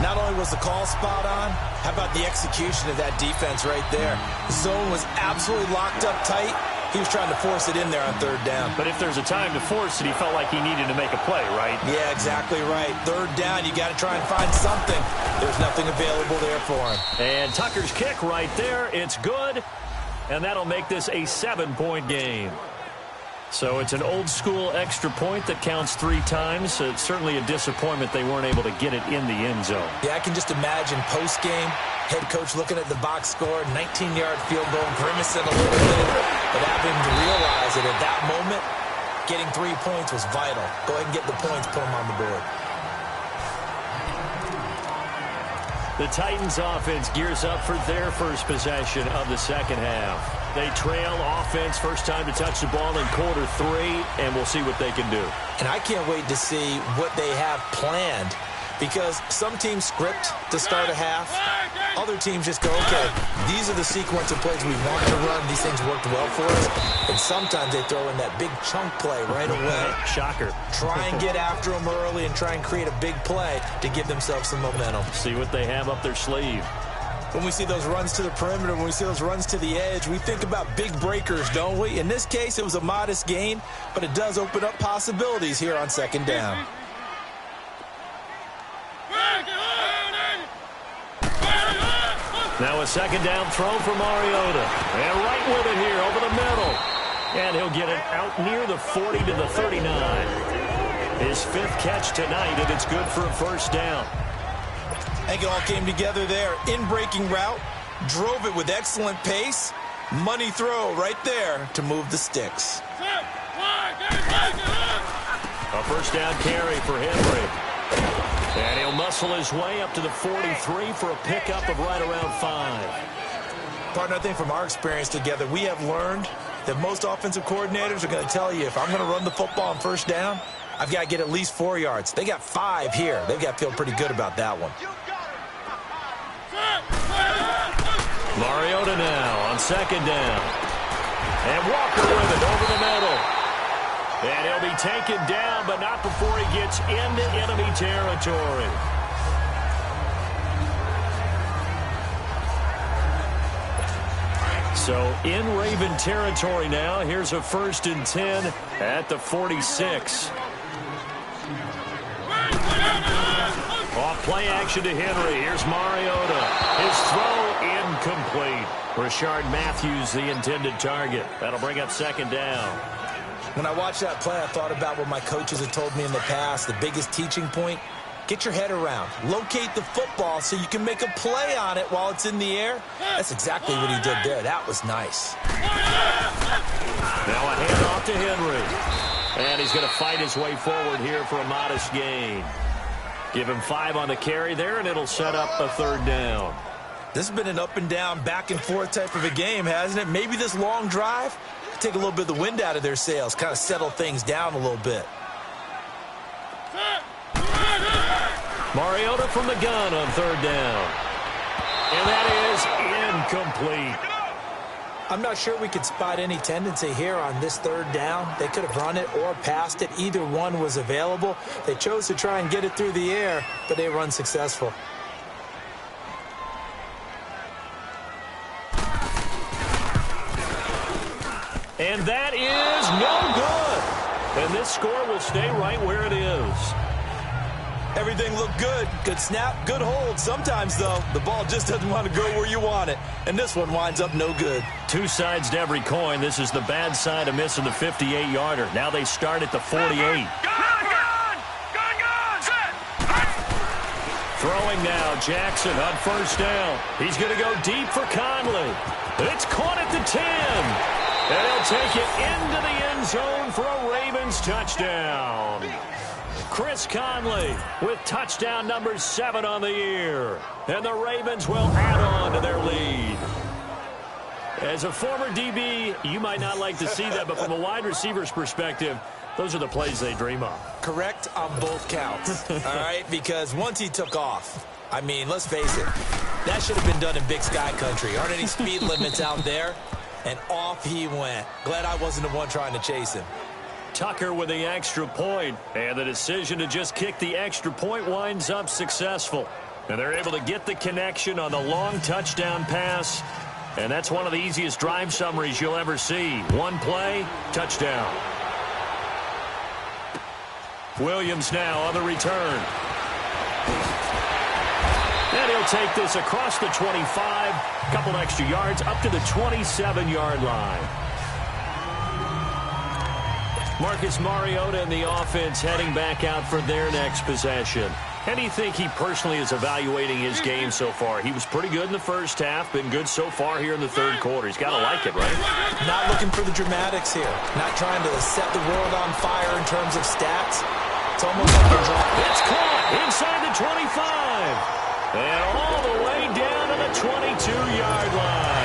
Not only was the call spot on, how about the execution of that defense right there? The zone was absolutely locked up tight. He was trying to force it in there on third down. But if there's a time to force it, he felt like he needed to make a play, right? Yeah, exactly right. Third down, you got to try and find something. There's nothing available there for him. And Tucker's kick right there. It's good. And that'll make this a 7-point game. So it's an old-school extra point that counts 3 times. It's certainly a disappointment they weren't able to get it in the end zone. Yeah, I can just imagine post-game, head coach looking at the box score, 19-yard field goal, grimacing a little bit, but having to realize that at that moment, getting 3 points was vital. Go ahead and get the points, put them on the board. The Titans offense gears up for their first possession of the second half. They trail offense, first time to touch the ball in quarter 3, and we'll see what they can do. And I can't wait to see what they have planned, because some teams script to start a half. Other teams just go, okay, these are the sequence of plays we want to run. These things worked well for us. And sometimes they throw in that big chunk play right away. Shocker. Try and get after them early and try and create a big play to give themselves some momentum. See what they have up their sleeve. When we see those runs to the perimeter, when we see those runs to the edge, we think about big breakers, don't we? In this case, it was a modest gain, but it does open up possibilities here on second down. Now a second down throw for Mariota. And right with it here over the middle. And he'll get it out near the 40 to the 39. His 5th catch tonight, and it's good for a first down. I think it all came together there. In-breaking route, drove it with excellent pace. Money throw right there to move the sticks. A first down carry for Henry. And he'll muscle his way up to the 43 for a pickup of right around 5. Partner, I think from our experience together, we have learned that most offensive coordinators are going to tell you, if I'm going to run the football on first down, I've got to get at least 4 yards. They got 5 here. They've got to feel pretty good about that one. Mariota now on second down. And Walker with it over the middle. And he'll be taken down, but not before he gets into enemy territory. So in Raven territory now. Here's a 1st and 10 at the 46. Off play action to Henry. Here's Mariota. His throw incomplete. Rashard Matthews, the intended target. That'll bring up 2nd down. When I watched that play, I thought about what my coaches have told me in the past. The biggest teaching point, get your head around. Locate the football so you can make a play on it while it's in the air. That's exactly what he did there. That was nice. Now a handoff to Henry. And he's going to fight his way forward here for a modest gain. Give him 5 on the carry there, and it'll set up a 3rd down. This has been an up and down, back and forth type of a game, hasn't it? Maybe this long drive take a little bit of the wind out of their sails, kind of settle things down a little bit. Mariota from the gun on 3rd down. And that is incomplete. I'm not sure we could spot any tendency here on this 3rd down. They could have run it or passed it. Either one was available. They chose to try and get it through the air, but they were unsuccessful. And that is no good. And this score will stay right where it is. Everything looked good. Good snap, good hold. Sometimes, though, the ball just doesn't want to go where you want it. And this one winds up no good. 2 sides to every coin. This is the bad side of missing the 58-yarder. Now they start at the 48. Gun! Set! Throwing now, Jackson on 1st down. He's going to go deep for Conley. It's caught at the 10. And he'll take it into the end zone for a Ravens touchdown. Chris Conley with touchdown number 7 on the year. And the Ravens will add on to their lead. As a former DB, you might not like to see that, but from a wide receiver's perspective, those are the plays they dream of. Correct on both counts, all right? Because once he took off, I mean, let's face it, that should have been done in Big Sky Country. Aren't any speed limits out there? And off he went. Glad I wasn't the one trying to chase him. Tucker with the extra point, and the decision to just kick the extra point winds up successful. And they're able to get the connection on the long touchdown pass, and that's one of the easiest drive summaries you'll ever see. One play, touchdown. Williams now on the return. And he'll take this across the 25, a couple extra yards, up to the 27-yard line. Marcus Mariota and the offense heading back out for their next possession. How do you think he personally is evaluating his game so far? He was pretty good in the first half, been good so far here in the 3rd quarter. He's got to like it, right? Not looking for the dramatics here. Not trying to set the world on fire in terms of stats. It's almost like a drop. It's caught inside the 25. And all the way down to the 22-yard line.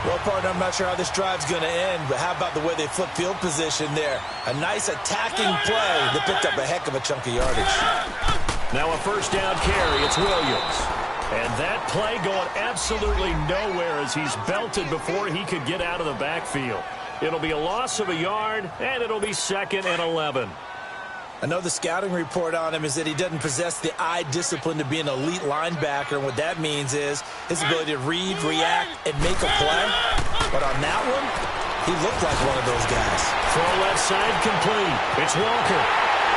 Well, partner, I'm not sure how this drive's going to end, but how about the way they flip field position there? A nice attacking play that picked up a heck of a chunk of yardage. Now a 1st down carry. It's Williams. And that play going absolutely nowhere as he's belted before he could get out of the backfield. It'll be a loss of a yard, and it'll be 2nd and 11. I know the scouting report on him is that he doesn't possess the eye discipline to be an elite linebacker. And what that means is his ability to read, react, and make a play. But on that one, he looked like one of those guys. Throw left side complete. It's Walker.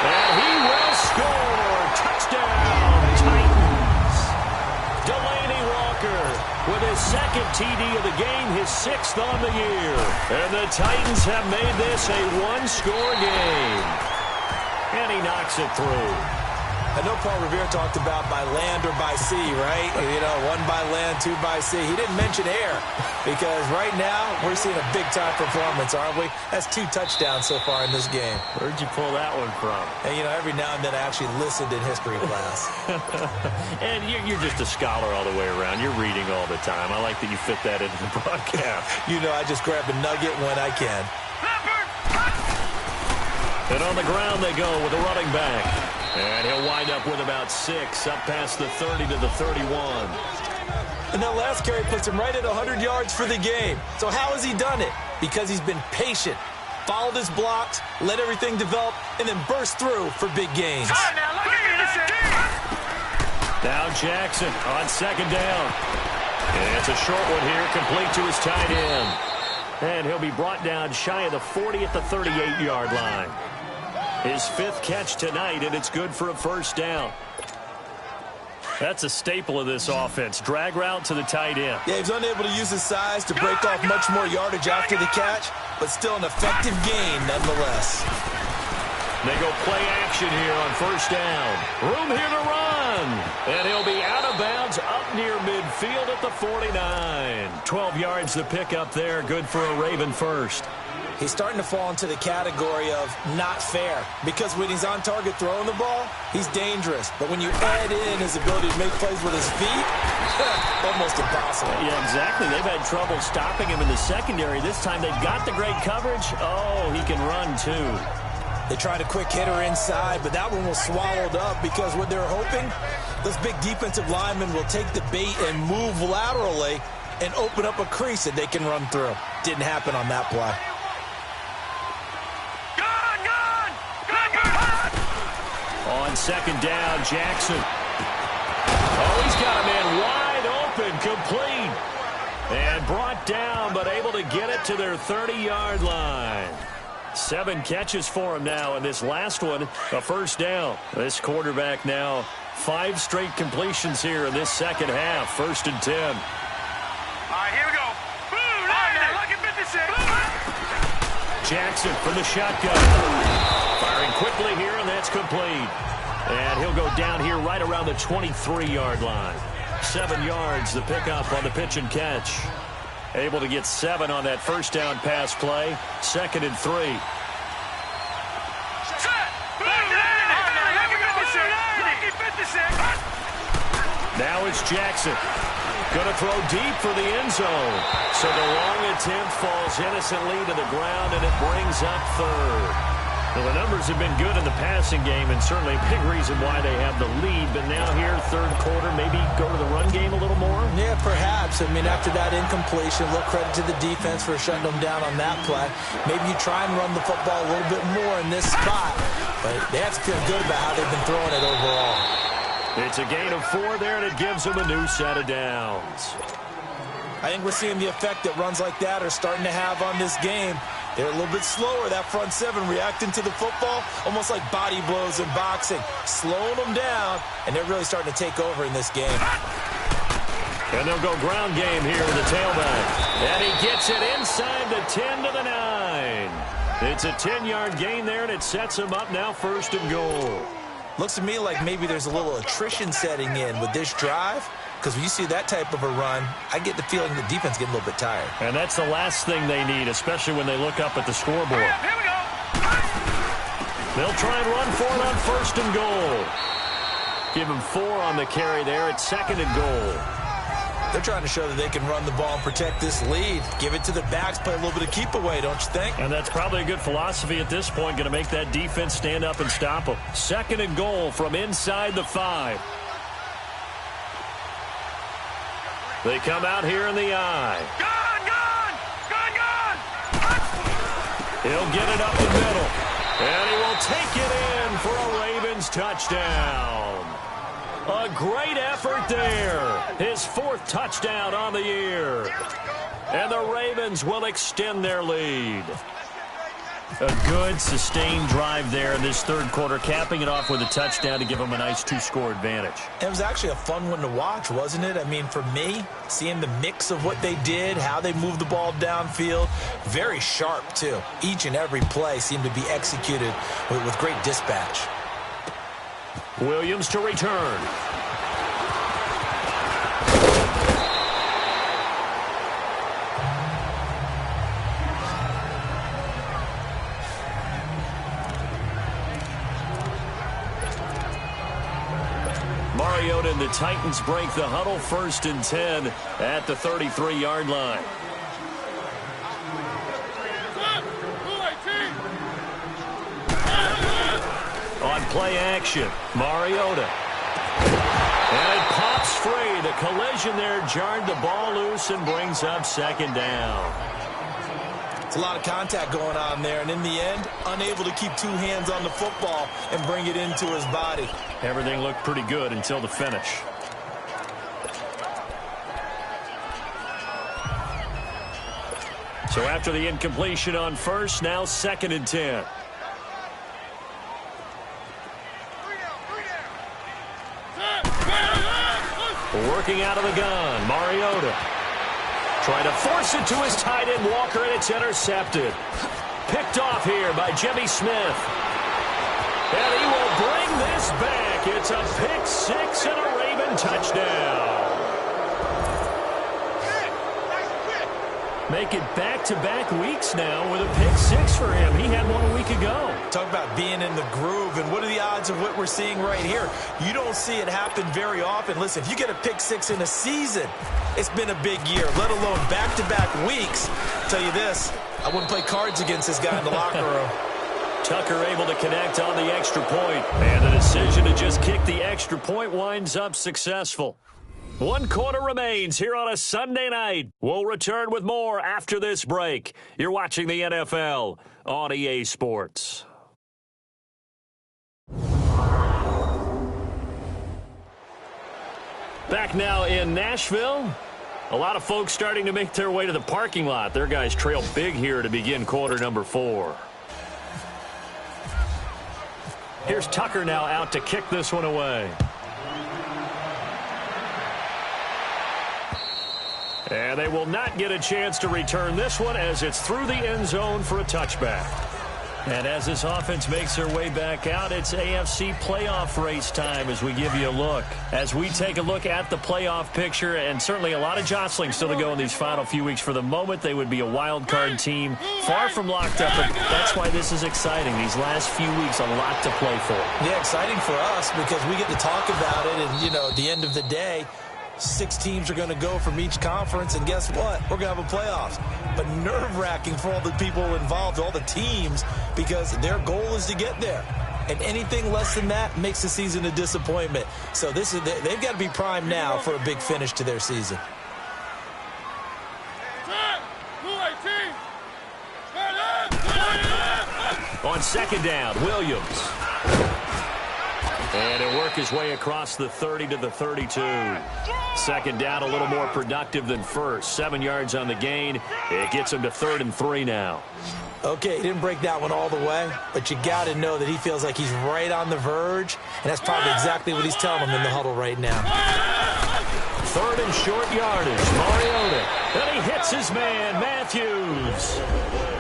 And he will score. Touchdown, Titans. Delaney Walker with his 2nd TD of the game, his 6th on the year. And the Titans have made this a one-score game. And he knocks it through. I know Paul Revere talked about by land or by sea, right? You know, 1 by land, 2 by sea. He didn't mention air because right now we're seeing a big-time performance, aren't we? That's 2 touchdowns so far in this game. Where'd you pull that one from? And, you know, every now and then I actually listened in history class. And you're just a scholar all the way around. You're reading all the time. I like that you fit that into the broadcast. You know, I just grab a nugget when I can. And on the ground they go with a running back. And he'll wind up with about 6, up past the 30 to the 31. And that last carry puts him right at 100 yards for the game. So how has he done it? Because he's been patient, followed his blocks, let everything develop, and then burst through for big gains. Now Jackson on second down. And it's a short one here, complete to his tight end. And he'll be brought down shy of the 40 at the 38-yard line. His 5th catch tonight, and it's good for a first down. That's a staple of this offense. Drag route to the tight end. Yeah, he's unable to use his size to break off much more yardage after the catch, but still an effective gain nonetheless. They go play action here on first down. Room here to run. And he'll be out of bounds up near midfield at the 49. 12 yards to pick up there. Good for a Raven first. He's starting to fall into the category of not fair, because when he's on target throwing the ball, he's dangerous. But when you add in his ability to make plays with his feet, almost impossible. Yeah, exactly. They've had trouble stopping him in the secondary. This time they've got the great coverage. Oh, he can run too. They tried a quick hitter inside, but that one was swallowed up because what they're hoping, those big defensive linemen will take the bait and move laterally and open up a crease that they can run through. Didn't happen on that play. On second down, Jackson. Oh, he's got a man wide open, complete. And brought down, but able to get it to their 30-yard line. 7 catches for him now, and this last one, a first down. This quarterback now, 5 straight completions here in this second half. 1st and 10. All right, here we go. Boom, now, lucky 56. Jackson from the shotgun. Firing quickly here, and that's complete. And he'll go down here right around the 23-yard line. 7 yards, the pickup on the pitch and catch. Able to get 7 on that first down pass play. 2nd and 3. Now it's Jackson. Going to throw deep for the end zone. So the long attempt falls innocently to the ground, and it brings up 3rd. Well, the numbers have been good in the passing game, and certainly a big reason why they have the lead. But now here, 3rd quarter, maybe go to the run game a little more? Yeah, perhaps. I mean, after that incompletion, a little credit to the defense for shutting them down on that play. Maybe you try and run the football a little bit more in this spot. But they have to feel good about how they've been throwing it overall. It's a gain of 4 there, and it gives them a new set of downs. I think we're seeing the effect that runs like that are starting to have on this game. They're a little bit slower, that front 7, reacting to the football, almost like body blows in boxing, slowing them down, and they're really starting to take over in this game. And they'll go ground game here with the tailback. And he gets it inside the 10 to the 9. It's a 10-yard gain there, and it sets him up now 1st and goal. Looks to me like maybe there's a little attrition setting in with this drive. Because when you see that type of a run, I get the feeling the defense getting a little bit tired. And that's the last thing they need, especially when they look up at the scoreboard. Here we go. They'll try and run for it on 1st and goal. Give him 4 on the carry there at 2nd and goal. They're trying to show that they can run the ball and protect this lead. Give it to the backs, play a little bit of keep away, don't you think? And that's probably a good philosophy at this point, going to make that defense stand up and stop them. 2nd and goal from inside the 5. They come out here in the eye. Gone, gone, gone, gone. He'll get it up the middle. And he will take it in for a Ravens touchdown. A great effort there. His 4th touchdown on the year. And the Ravens will extend their lead. A good, sustained drive there in this 3rd quarter, capping it off with a touchdown to give them a nice 2-score advantage. It was actually a fun one to watch, wasn't it? I mean, for me, seeing the mix of what they did, how they moved the ball downfield, very sharp, too. Each and every play seemed to be executed with great dispatch. Williams to return. Mariota and the Titans break the huddle. 1st and 10 at the 33-yard line. On play action, Mariota. And it pops free. The collision there jarred the ball loose and brings up 2nd down. It's a lot of contact going on there, and in the end, unable to keep two hands on the football and bring it into his body. Everything looked pretty good until the finish. So after the incompletion on first, now 2nd and 10. Working out of the gun, Mariota. Trying to force it to his tight end, Walker, and it's intercepted. Picked off here by Jimmy Smith. And he will bring this back. It's a pick six and a Raven touchdown. Make it back-to-back weeks now with a pick six for him. He had one a week ago. Talk about being in the groove, and what are the odds of what we're seeing right here? You don't see it happen very often. Listen, if you get a pick six in a season, it's been a big year, let alone back-to-back weeks. I'll tell you this, I wouldn't play cards against this guy in the locker room. Tucker able to connect on the extra point, and the decision to just kick the extra point winds up successful. 1 quarter remains here on a Sunday night. We'll return with more after this break. You're watching the NFL on EA Sports. Back now in Nashville. A lot of folks starting to make their way to the parking lot. Their guys trail big here to begin quarter number 4. Here's Tucker now out to kick this one away. And they will not get a chance to return this one as it's through the end zone for a touchback. And as this offense makes their way back out, it's AFC playoff race time as we give you a look. As we take a look at the playoff picture, and certainly a lot of jostling still to go in these final few weeks. For the moment, they would be a wild card team, far from locked up, but that's why this is exciting. These last few weeks, a lot to play for. Yeah, exciting for us because we get to talk about it, and, you know, at the end of the day, 6 teams are going to go from each conference, and guess what? We're going to have a playoffs. But nerve-wracking for all the people involved, all the teams, because their goal is to get there. And anything less than that makes the season a disappointment. So they've got to be primed now for a big finish to their season. On 2nd down, Williams. And he'll work his way across the 30 to the 32. 2nd down, a little more productive than first. 7 yards on the gain. It gets him to 3rd and 3 now. Okay, he didn't break that one all the way, but you got to know that he feels like he's right on the verge, and that's probably exactly what he's telling them in the huddle right now. 3rd and short yardage, Mariota. And he hits his man, Matthews.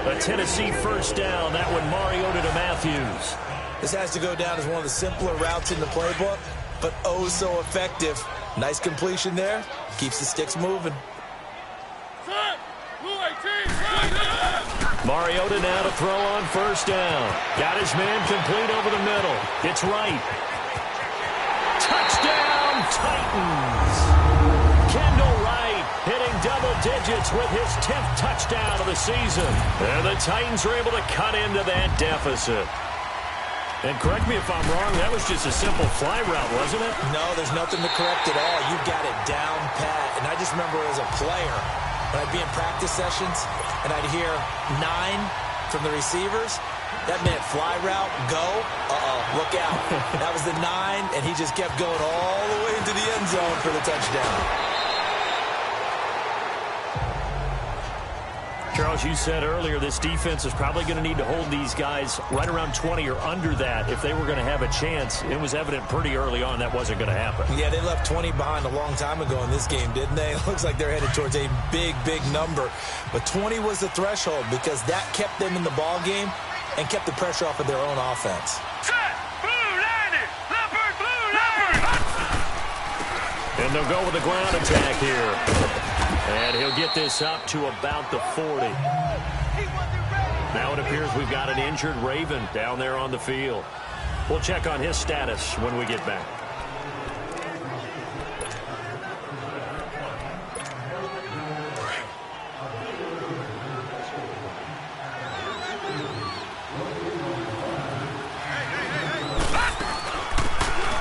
A Tennessee first down, that one Mariota to Matthews. This has to go down as one of the simpler routes in the playbook, but oh so effective. Nice completion there. Keeps the sticks moving. Mariota now to throw on first down. Got his man complete over the middle. It's right. Touchdown, Titans. Kendall Wright hitting double digits with his 10th touchdown of the season. And the Titans are able to cut into that deficit. And correct me if I'm wrong, that was just a simple fly route, wasn't it? No, there's nothing to correct at all. You've got it down pat. And I just remember as a player, when I'd be in practice sessions and I'd hear 9 from the receivers, that meant fly route, go, look out. That was the 9, and he just kept going all the way into the end zone for the touchdown. Charles, you said earlier this defense is probably going to need to hold these guys right around 20 or under that if they were going to have a chance. It was evident pretty early on that wasn't going to happen. Yeah, they left 20 behind a long time ago in this game, didn't they? It looks like they're headed towards a big, big number. But 20 was the threshold because that kept them in the ball game and kept the pressure off of their own offense. Set! Blue landed! Leopard! Blue leopard! And they'll go with the ground attack here. And he'll get this up to about the 40. Now it appears we've got an injured Raven down there on the field. We'll check on his status when we get back.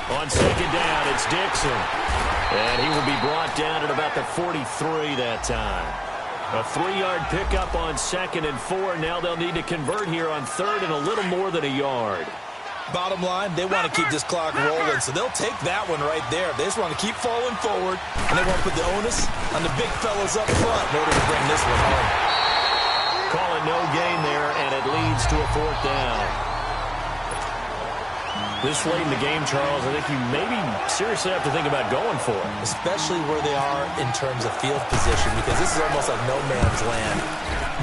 On 2nd down, it's Dixon. And he will be brought down at about the 43 that time. A 3-yard pickup on 2nd and 4. Now they'll need to convert here on 3rd and a little more than a yard. Bottom line, they want to keep this clock rolling, so they'll take that one right there. They just want to keep falling forward, and they want to put the onus on the big fellas up front in order to bring this one home. Calling no gain there, and it leads to a 4th down. This late in the game, Charles, I think you maybe seriously have to think about going for it. Especially where they are in terms of field position, because this is almost like no man's land.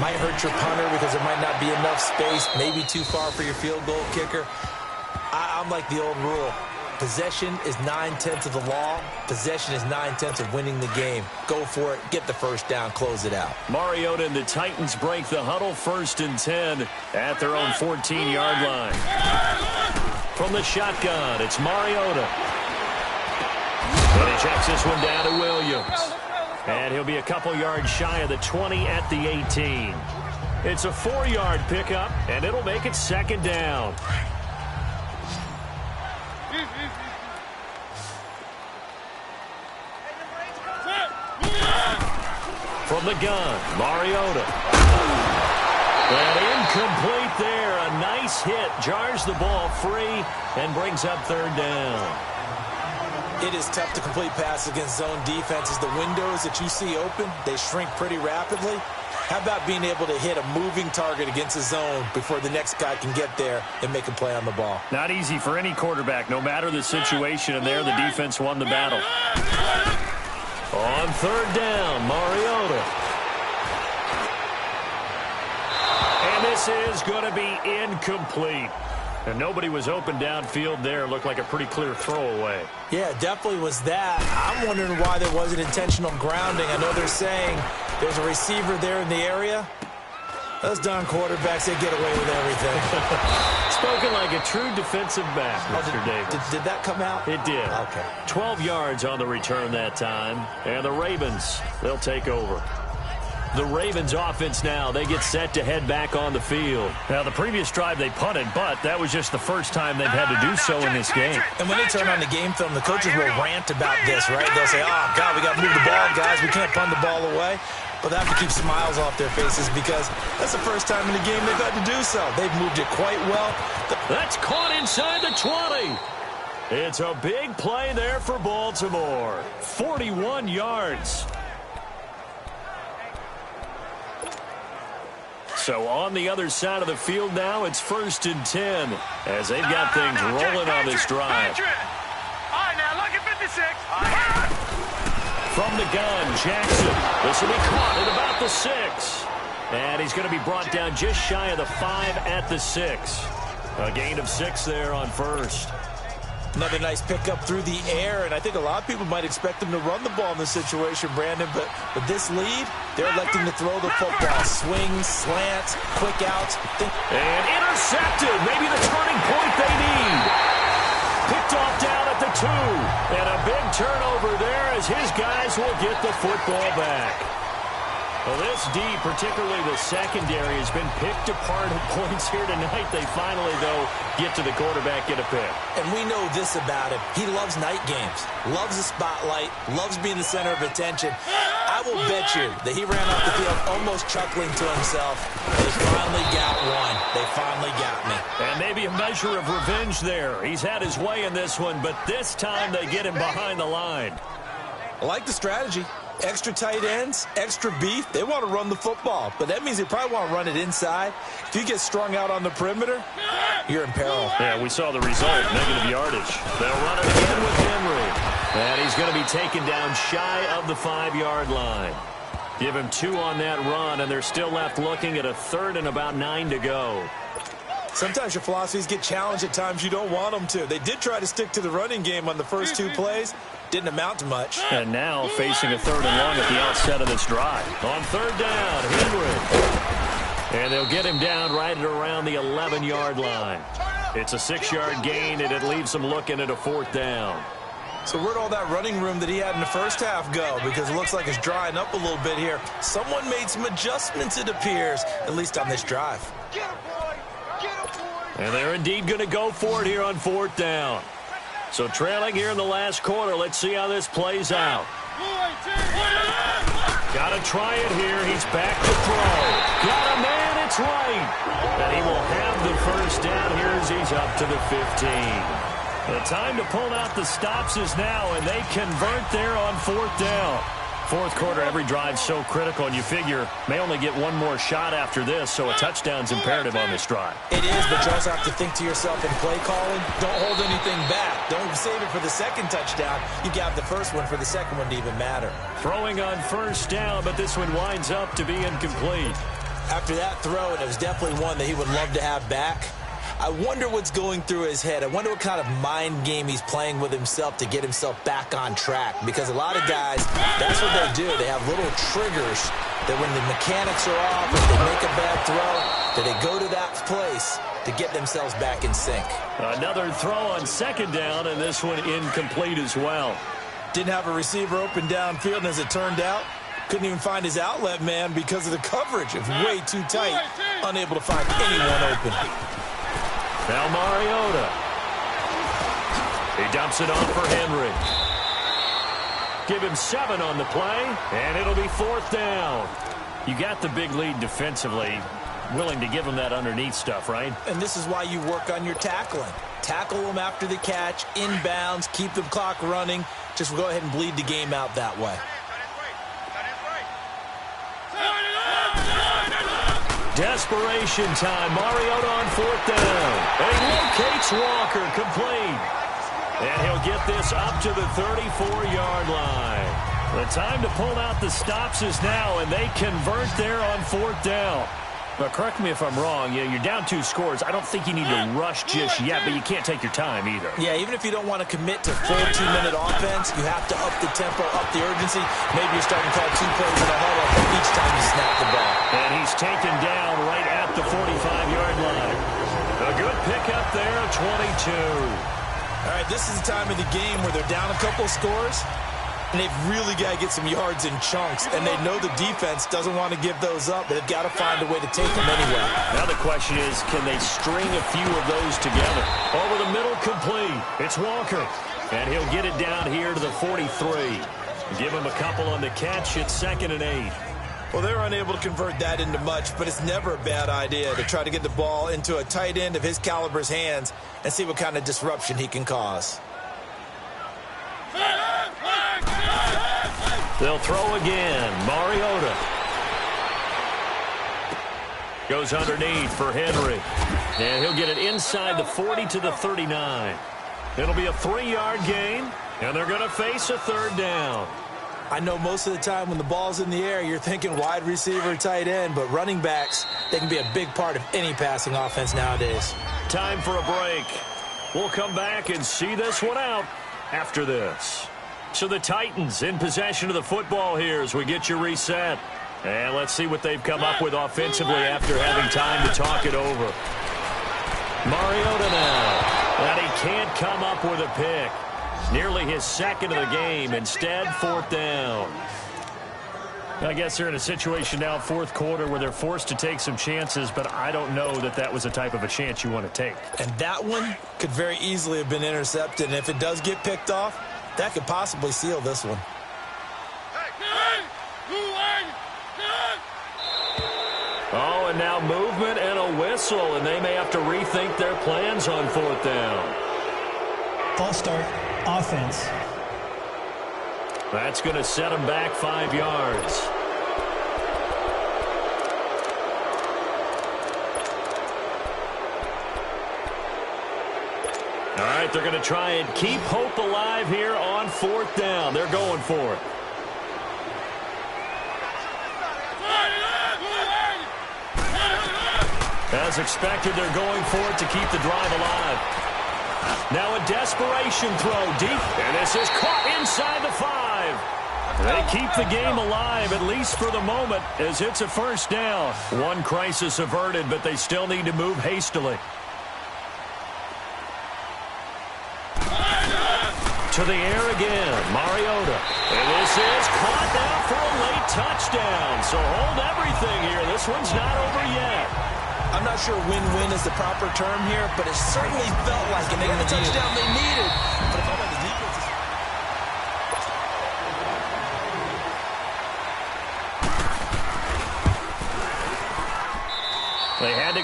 Might hurt your punter because there might not be enough space, maybe too far for your field goal kicker. I'm like the old rule. Possession is 9/10 of the law. Possession is 9/10 of winning the game. Go for it. Get the first down. Close it out. Mariota and the Titans break the huddle, 1st and 10 at their own 14-yard line. From the shotgun, it's Mariota. And he checks this one down to Williams. And he'll be a couple yards shy of the 20 at the 18. It's a 4-yard pickup, and it'll make it 2nd down. From the gun, Mariota. And incomplete there. A nice hit. Jars the ball free and brings up 3rd down. It is tough to complete passes against zone defenses. The windows that you see open, they shrink pretty rapidly. How about being able to hit a moving target against a zone before the next guy can get there and make a play on the ball? Not easy for any quarterback, no matter the situation, and there the defense won the battle. On 3rd down, Mariota. And this is going to be incomplete. And nobody was open downfield there. Looked like a pretty clear throwaway. Yeah, definitely was that. I'm wondering why there wasn't intentional grounding. I know they're saying there's a receiver there in the area. Those darn quarterbacks, they get away with everything. Spoken like a true defensive back, Mr. Davis. Did that come out? It did. Okay. 12 yards on the return that time. And the Ravens, they'll take over. The Ravens offense now, they get set to head back on the field. Now, the previous drive they punted, but that was just the first time they've had to do so in this game. And when they turn on the game film, the coaches will rant about this, right? They'll say, oh, God, we got to move the ball, guys. We can't punt the ball away. But they have to keep smiles off their faces because that's the first time in the game they've had to do so. They've moved it quite well. That's caught inside the 20. It's a big play there for Baltimore. 41 yards. So on the other side of the field now, it's 1st and 10 as they've got things rolling on this drive. All right, now, look at 56. From the gun, Jackson. This will be caught at about the 6. And he's going to be brought down just shy of the 5 at the 6. A gain of 6 there on 1st. Another nice pickup through the air, and I think a lot of people might expect them to run the ball in this situation, Brandon, but with this lead, they're electing to throw the football. Swings, slants, quick outs. And intercepted. Maybe the turning point they need. Picked off down at the 2. And a big turnover there as his guys will get the football back. Well, this D, particularly the secondary, has been picked apart at points here tonight. They finally, though, get to the quarterback, get a pick. And we know this about him. He loves night games, loves the spotlight, loves being the center of attention. I will bet you that he ran off the field almost chuckling to himself. They finally got one. They finally got me. And maybe a measure of revenge there. He's had his way in this one, but this time they get him behind the line. I like the strategy. Extra tight ends, extra beef. They want to run the football, but that means they probably want to run it inside. If you get strung out on the perimeter, you're in peril. Yeah, we saw the result, negative yardage. They'll run it again with Henry. And he's going to be taken down shy of the 5-yard line. Give him 2 on that run, and they're still left looking at a 3rd and about 9 to go. Sometimes your philosophies get challenged at times you don't want them to. They did try to stick to the running game on the first 2 plays. Didn't amount to much. And now facing a 3rd and long at the outset of this drive. On 3rd down, Henry. And they'll get him down right at around the 11-yard line. It's a 6-yard gain, and it leaves them looking at a 4th down. So where'd all that running room that he had in the first half go? Because it looks like it's drying up a little bit here. Someone made some adjustments, it appears, at least on this drive. And they're indeed going to go for it here on 4th down. So trailing here in the last quarter, let's see how this plays out. Got to try it here. He's back to throw. Got a man. It's right. And he will have the first down here as he's up to the 15. The time to pull out the stops is now, and they convert there on 4th down. Fourth quarter, every drive so critical, and you figure may only get one more shot after this, so a touchdown's imperative on this drive. It is, but you also have to think to yourself in play calling, don't hold anything back. Don't save it for the second touchdown. You got the first one for the second one to even matter. Throwing on first down, but this one winds up to be incomplete. After that throw, and it was definitely one that he would love to have back, I wonder what's going through his head. I wonder what kind of mind game he's playing with himself to get himself back on track. Because a lot of guys, that's what they do. They have little triggers that when the mechanics are off, if they make a bad throw, that they go to that place to get themselves back in sync. Another throw on second down, and this one incomplete as well. Didn't have a receiver open downfield, and as it turned out, couldn't even find his outlet man because of the coverage. It was way too tight, unable to find anyone open. Now Mariota. He dumps it off for Henry. Give him 7 on the play, and it'll be 4th down. You got the big lead defensively. Willing to give him that underneath stuff, right? And this is why you work on your tackling. Tackle them after the catch, inbounds, keep the clock running. Just go ahead and bleed the game out that way. Desperation time. Mariota on 4th down. And he locates Walker, complete. And he'll get this up to the 34-yard line. The time to pull out the stops is now, and they convert there on 4th down. But correct me if I'm wrong. You're down 2 scores. I don't think you need to rush just yet, but you can't take your time either. Yeah, even if you don't want to commit to full 2-minute offense, you have to up the tempo, up the urgency. Maybe you're starting to call 2 plays in a huddle each time you snap the ball. And he's taken down right at the 45-yard line. A good pickup there, 22. All right, this is the time of the game where they're down a couple scores, and they've really got to get some yards in chunks, and they know the defense doesn't want to give those up, but they've got to find a way to take them anyway. Now the question is, can they string a few of those together? Over the middle, complete. It's Walker, and he'll get it down here to the 43. Give him a couple on the catch. It's 2nd and 8. Well, they're unable to convert that into much, but it's never a bad idea to try to get the ball into a tight end of his caliber's hands and see what kind of disruption he can cause. They'll throw again. Mariota goes underneath for Henry. And he'll get it inside the 40 to the 39. It'll be a 3-yard gain, and they're going to face a 3rd down. I know most of the time when the ball's in the air, you're thinking wide receiver, tight end, but running backs, they can be a big part of any passing offense nowadays. Time for a break. We'll come back and see this one out after this. So the Titans in possession of the football here as we get you reset. And let's see what they've come up with offensively after having time to talk it over. Mariota now. And he can't come up with a pick. Nearly his 2nd of the game. Instead, 4th down. I guess they're in a situation now, 4th quarter, where they're forced to take some chances, but I don't know that that was the type of a chance you want to take. And that one could very easily have been intercepted. And if it does get picked off, that could possibly seal this one. Oh, and now movement and a whistle, and they may have to rethink their plans on 4th down. False start, offense. That's going to set them back 5 yards. All right, they're going to try and keep hope alive here on 4th down. They're going for it. As expected, they're going for it to keep the drive alive. Now a desperation throw deep, and this is caught inside the 5. They keep the game alive, at least for the moment, as it's a 1st down. One crisis averted, but they still need to move hastily. To the air again, Mariota. And this is caught now for a late touchdown. So hold everything here. This one's not over yet. I'm not sure win-win is the proper term here, but it certainly felt like it. They got the touchdown they needed. But it felt like the defense is...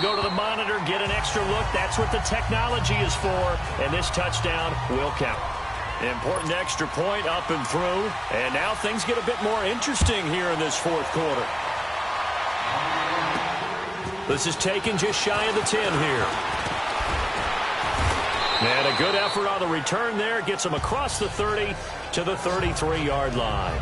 go to the monitor, get an extra look. That's what the technology is for. And this touchdown will count. Important extra point up and through. And now things get a bit more interesting here in this fourth quarter. This is taken just shy of the 10 here. And a good effort on the return there. Gets him across the 30 to the 33-yard line.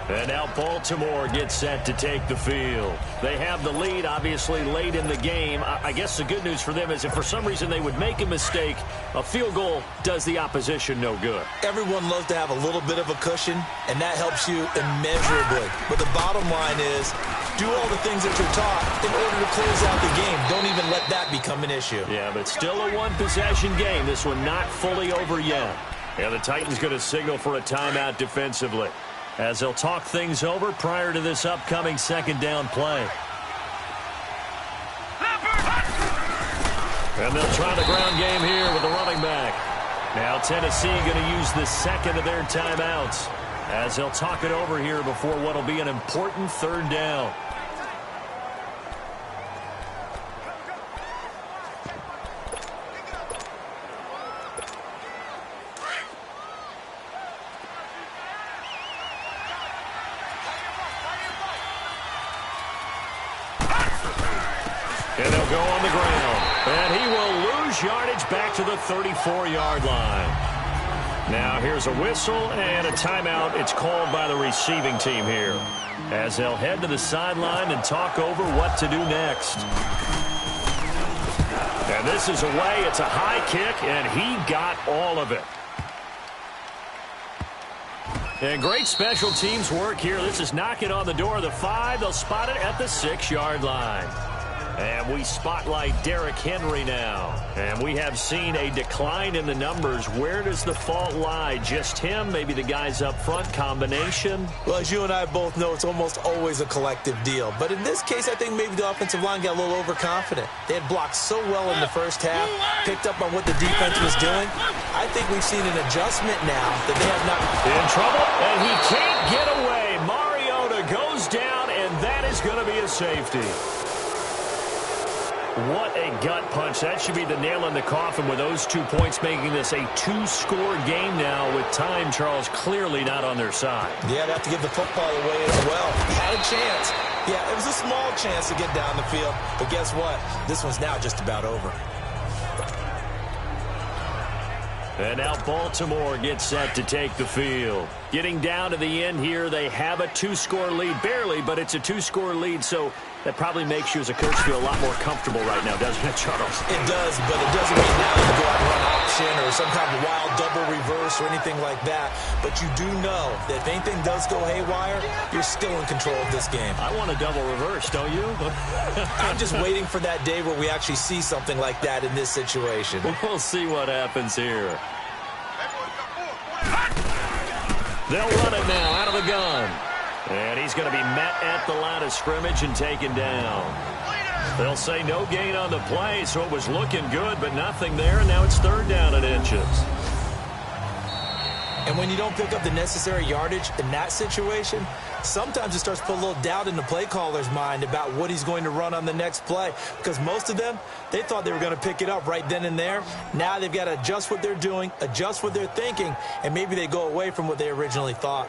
And now Baltimore gets set to take the field. They have the lead, obviously, late in the game. I guess the good news for them is if for some reason they would make a mistake, a field goal does the opposition no good. Everyone loves to have a little bit of a cushion, and that helps you immeasurably. But the bottom line is, do all the things that you're taught in order to close out the game. Don't even let that become an issue. Yeah, but still a one-possession game. This one not fully over yet. Yeah, the Titans going to signal for a timeout defensively, as they'll talk things over prior to this upcoming second down play. And they'll try the ground game here with the running back. Now Tennessee going to use the second of their timeouts, as they'll talk it over here before what will be an important third down. And they'll go on the ground. And he will lose yardage back to the 34-yard line. Now here's a whistle and a timeout. It's called by the receiving team here, as they'll head to the sideline and talk over what to do next. And this is away. It's a high kick, and he got all of it. And great special teams work here. This is knocking on the door of the 5. They'll spot it at the 6-yard line. And we spotlight Derrick Henry now. And we have seen a decline in the numbers. Where does the fault lie? Just him? Maybe the guys up front? Combination? Well, as you and I both know, it's almost always a collective deal. But in this case, I think maybe the offensive line got a little overconfident. They had blocked so well in the first half, picked up on what the defense was doing. I think we've seen an adjustment now that they have not. In trouble, and he can't get away. Mariota goes down, and that is going to be a safety. What a gut punch. That should be the nail in the coffin with those 2 points, making this a 2-score game now with time, Charles, clearly not on their side. Yeah, they have to give the football away as well. Had a chance. Yeah, it was a small chance to get down the field. But guess what? This one's now just about over. And now Baltimore gets set to take the field. Getting down to the end here, they have a 2-score lead. Barely, but it's a 2-score lead, so that probably makes you as a coach feel a lot more comfortable right now, doesn't it, Charles? It does, but it doesn't mean now you go out and run option or some kind of wild double reverse or anything like that. But you do know that if anything does go haywire, you're still in control of this game. I want a double reverse, don't you? I'm just waiting for that day where we actually see something like that in this situation. We'll see what happens here. They'll run it now out of the gun. And he's going to be met at the line of scrimmage and taken down. They'll say no gain on the play, so it was looking good, but nothing there. And now it's third down and inches. And when you don't pick up the necessary yardage in that situation, sometimes it starts to put a little doubt in the play caller's mind about what he's going to run on the next play. Because most of them, they thought they were going to pick it up right then and there. Now they've got to adjust what they're doing, adjust what they're thinking, and maybe they go away from what they originally thought.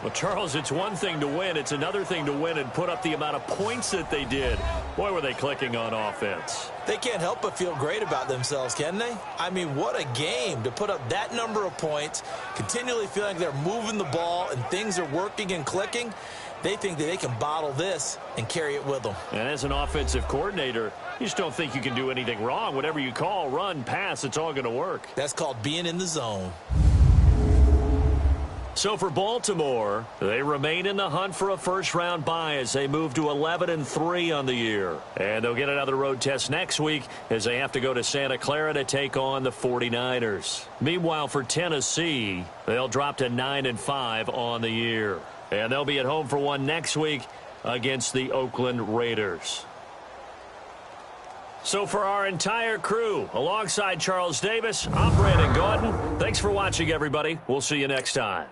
Well, Charles, it's one thing to win. It's another thing to win and put up the amount of points that they did. Boy, were they clicking on offense. They can't help but feel great about themselves, can they? I mean, what a game to put up that number of points, continually feeling like they're moving the ball and things are working and clicking. They think that they can bottle this and carry it with them. And as an offensive coordinator, you just don't think you can do anything wrong. Whatever you call, run, pass, it's all going to work. That's called being in the zone. So for Baltimore, they remain in the hunt for a first-round bye as they move to 11-3 on the year. And they'll get another road test next week as they have to go to Santa Clara to take on the 49ers. Meanwhile, for Tennessee, they'll drop to 9-5 on the year. And they'll be at home for one next week against the Oakland Raiders. So for our entire crew, alongside Charles Davis, I'm Brandon Gordon. Thanks for watching, everybody. We'll see you next time.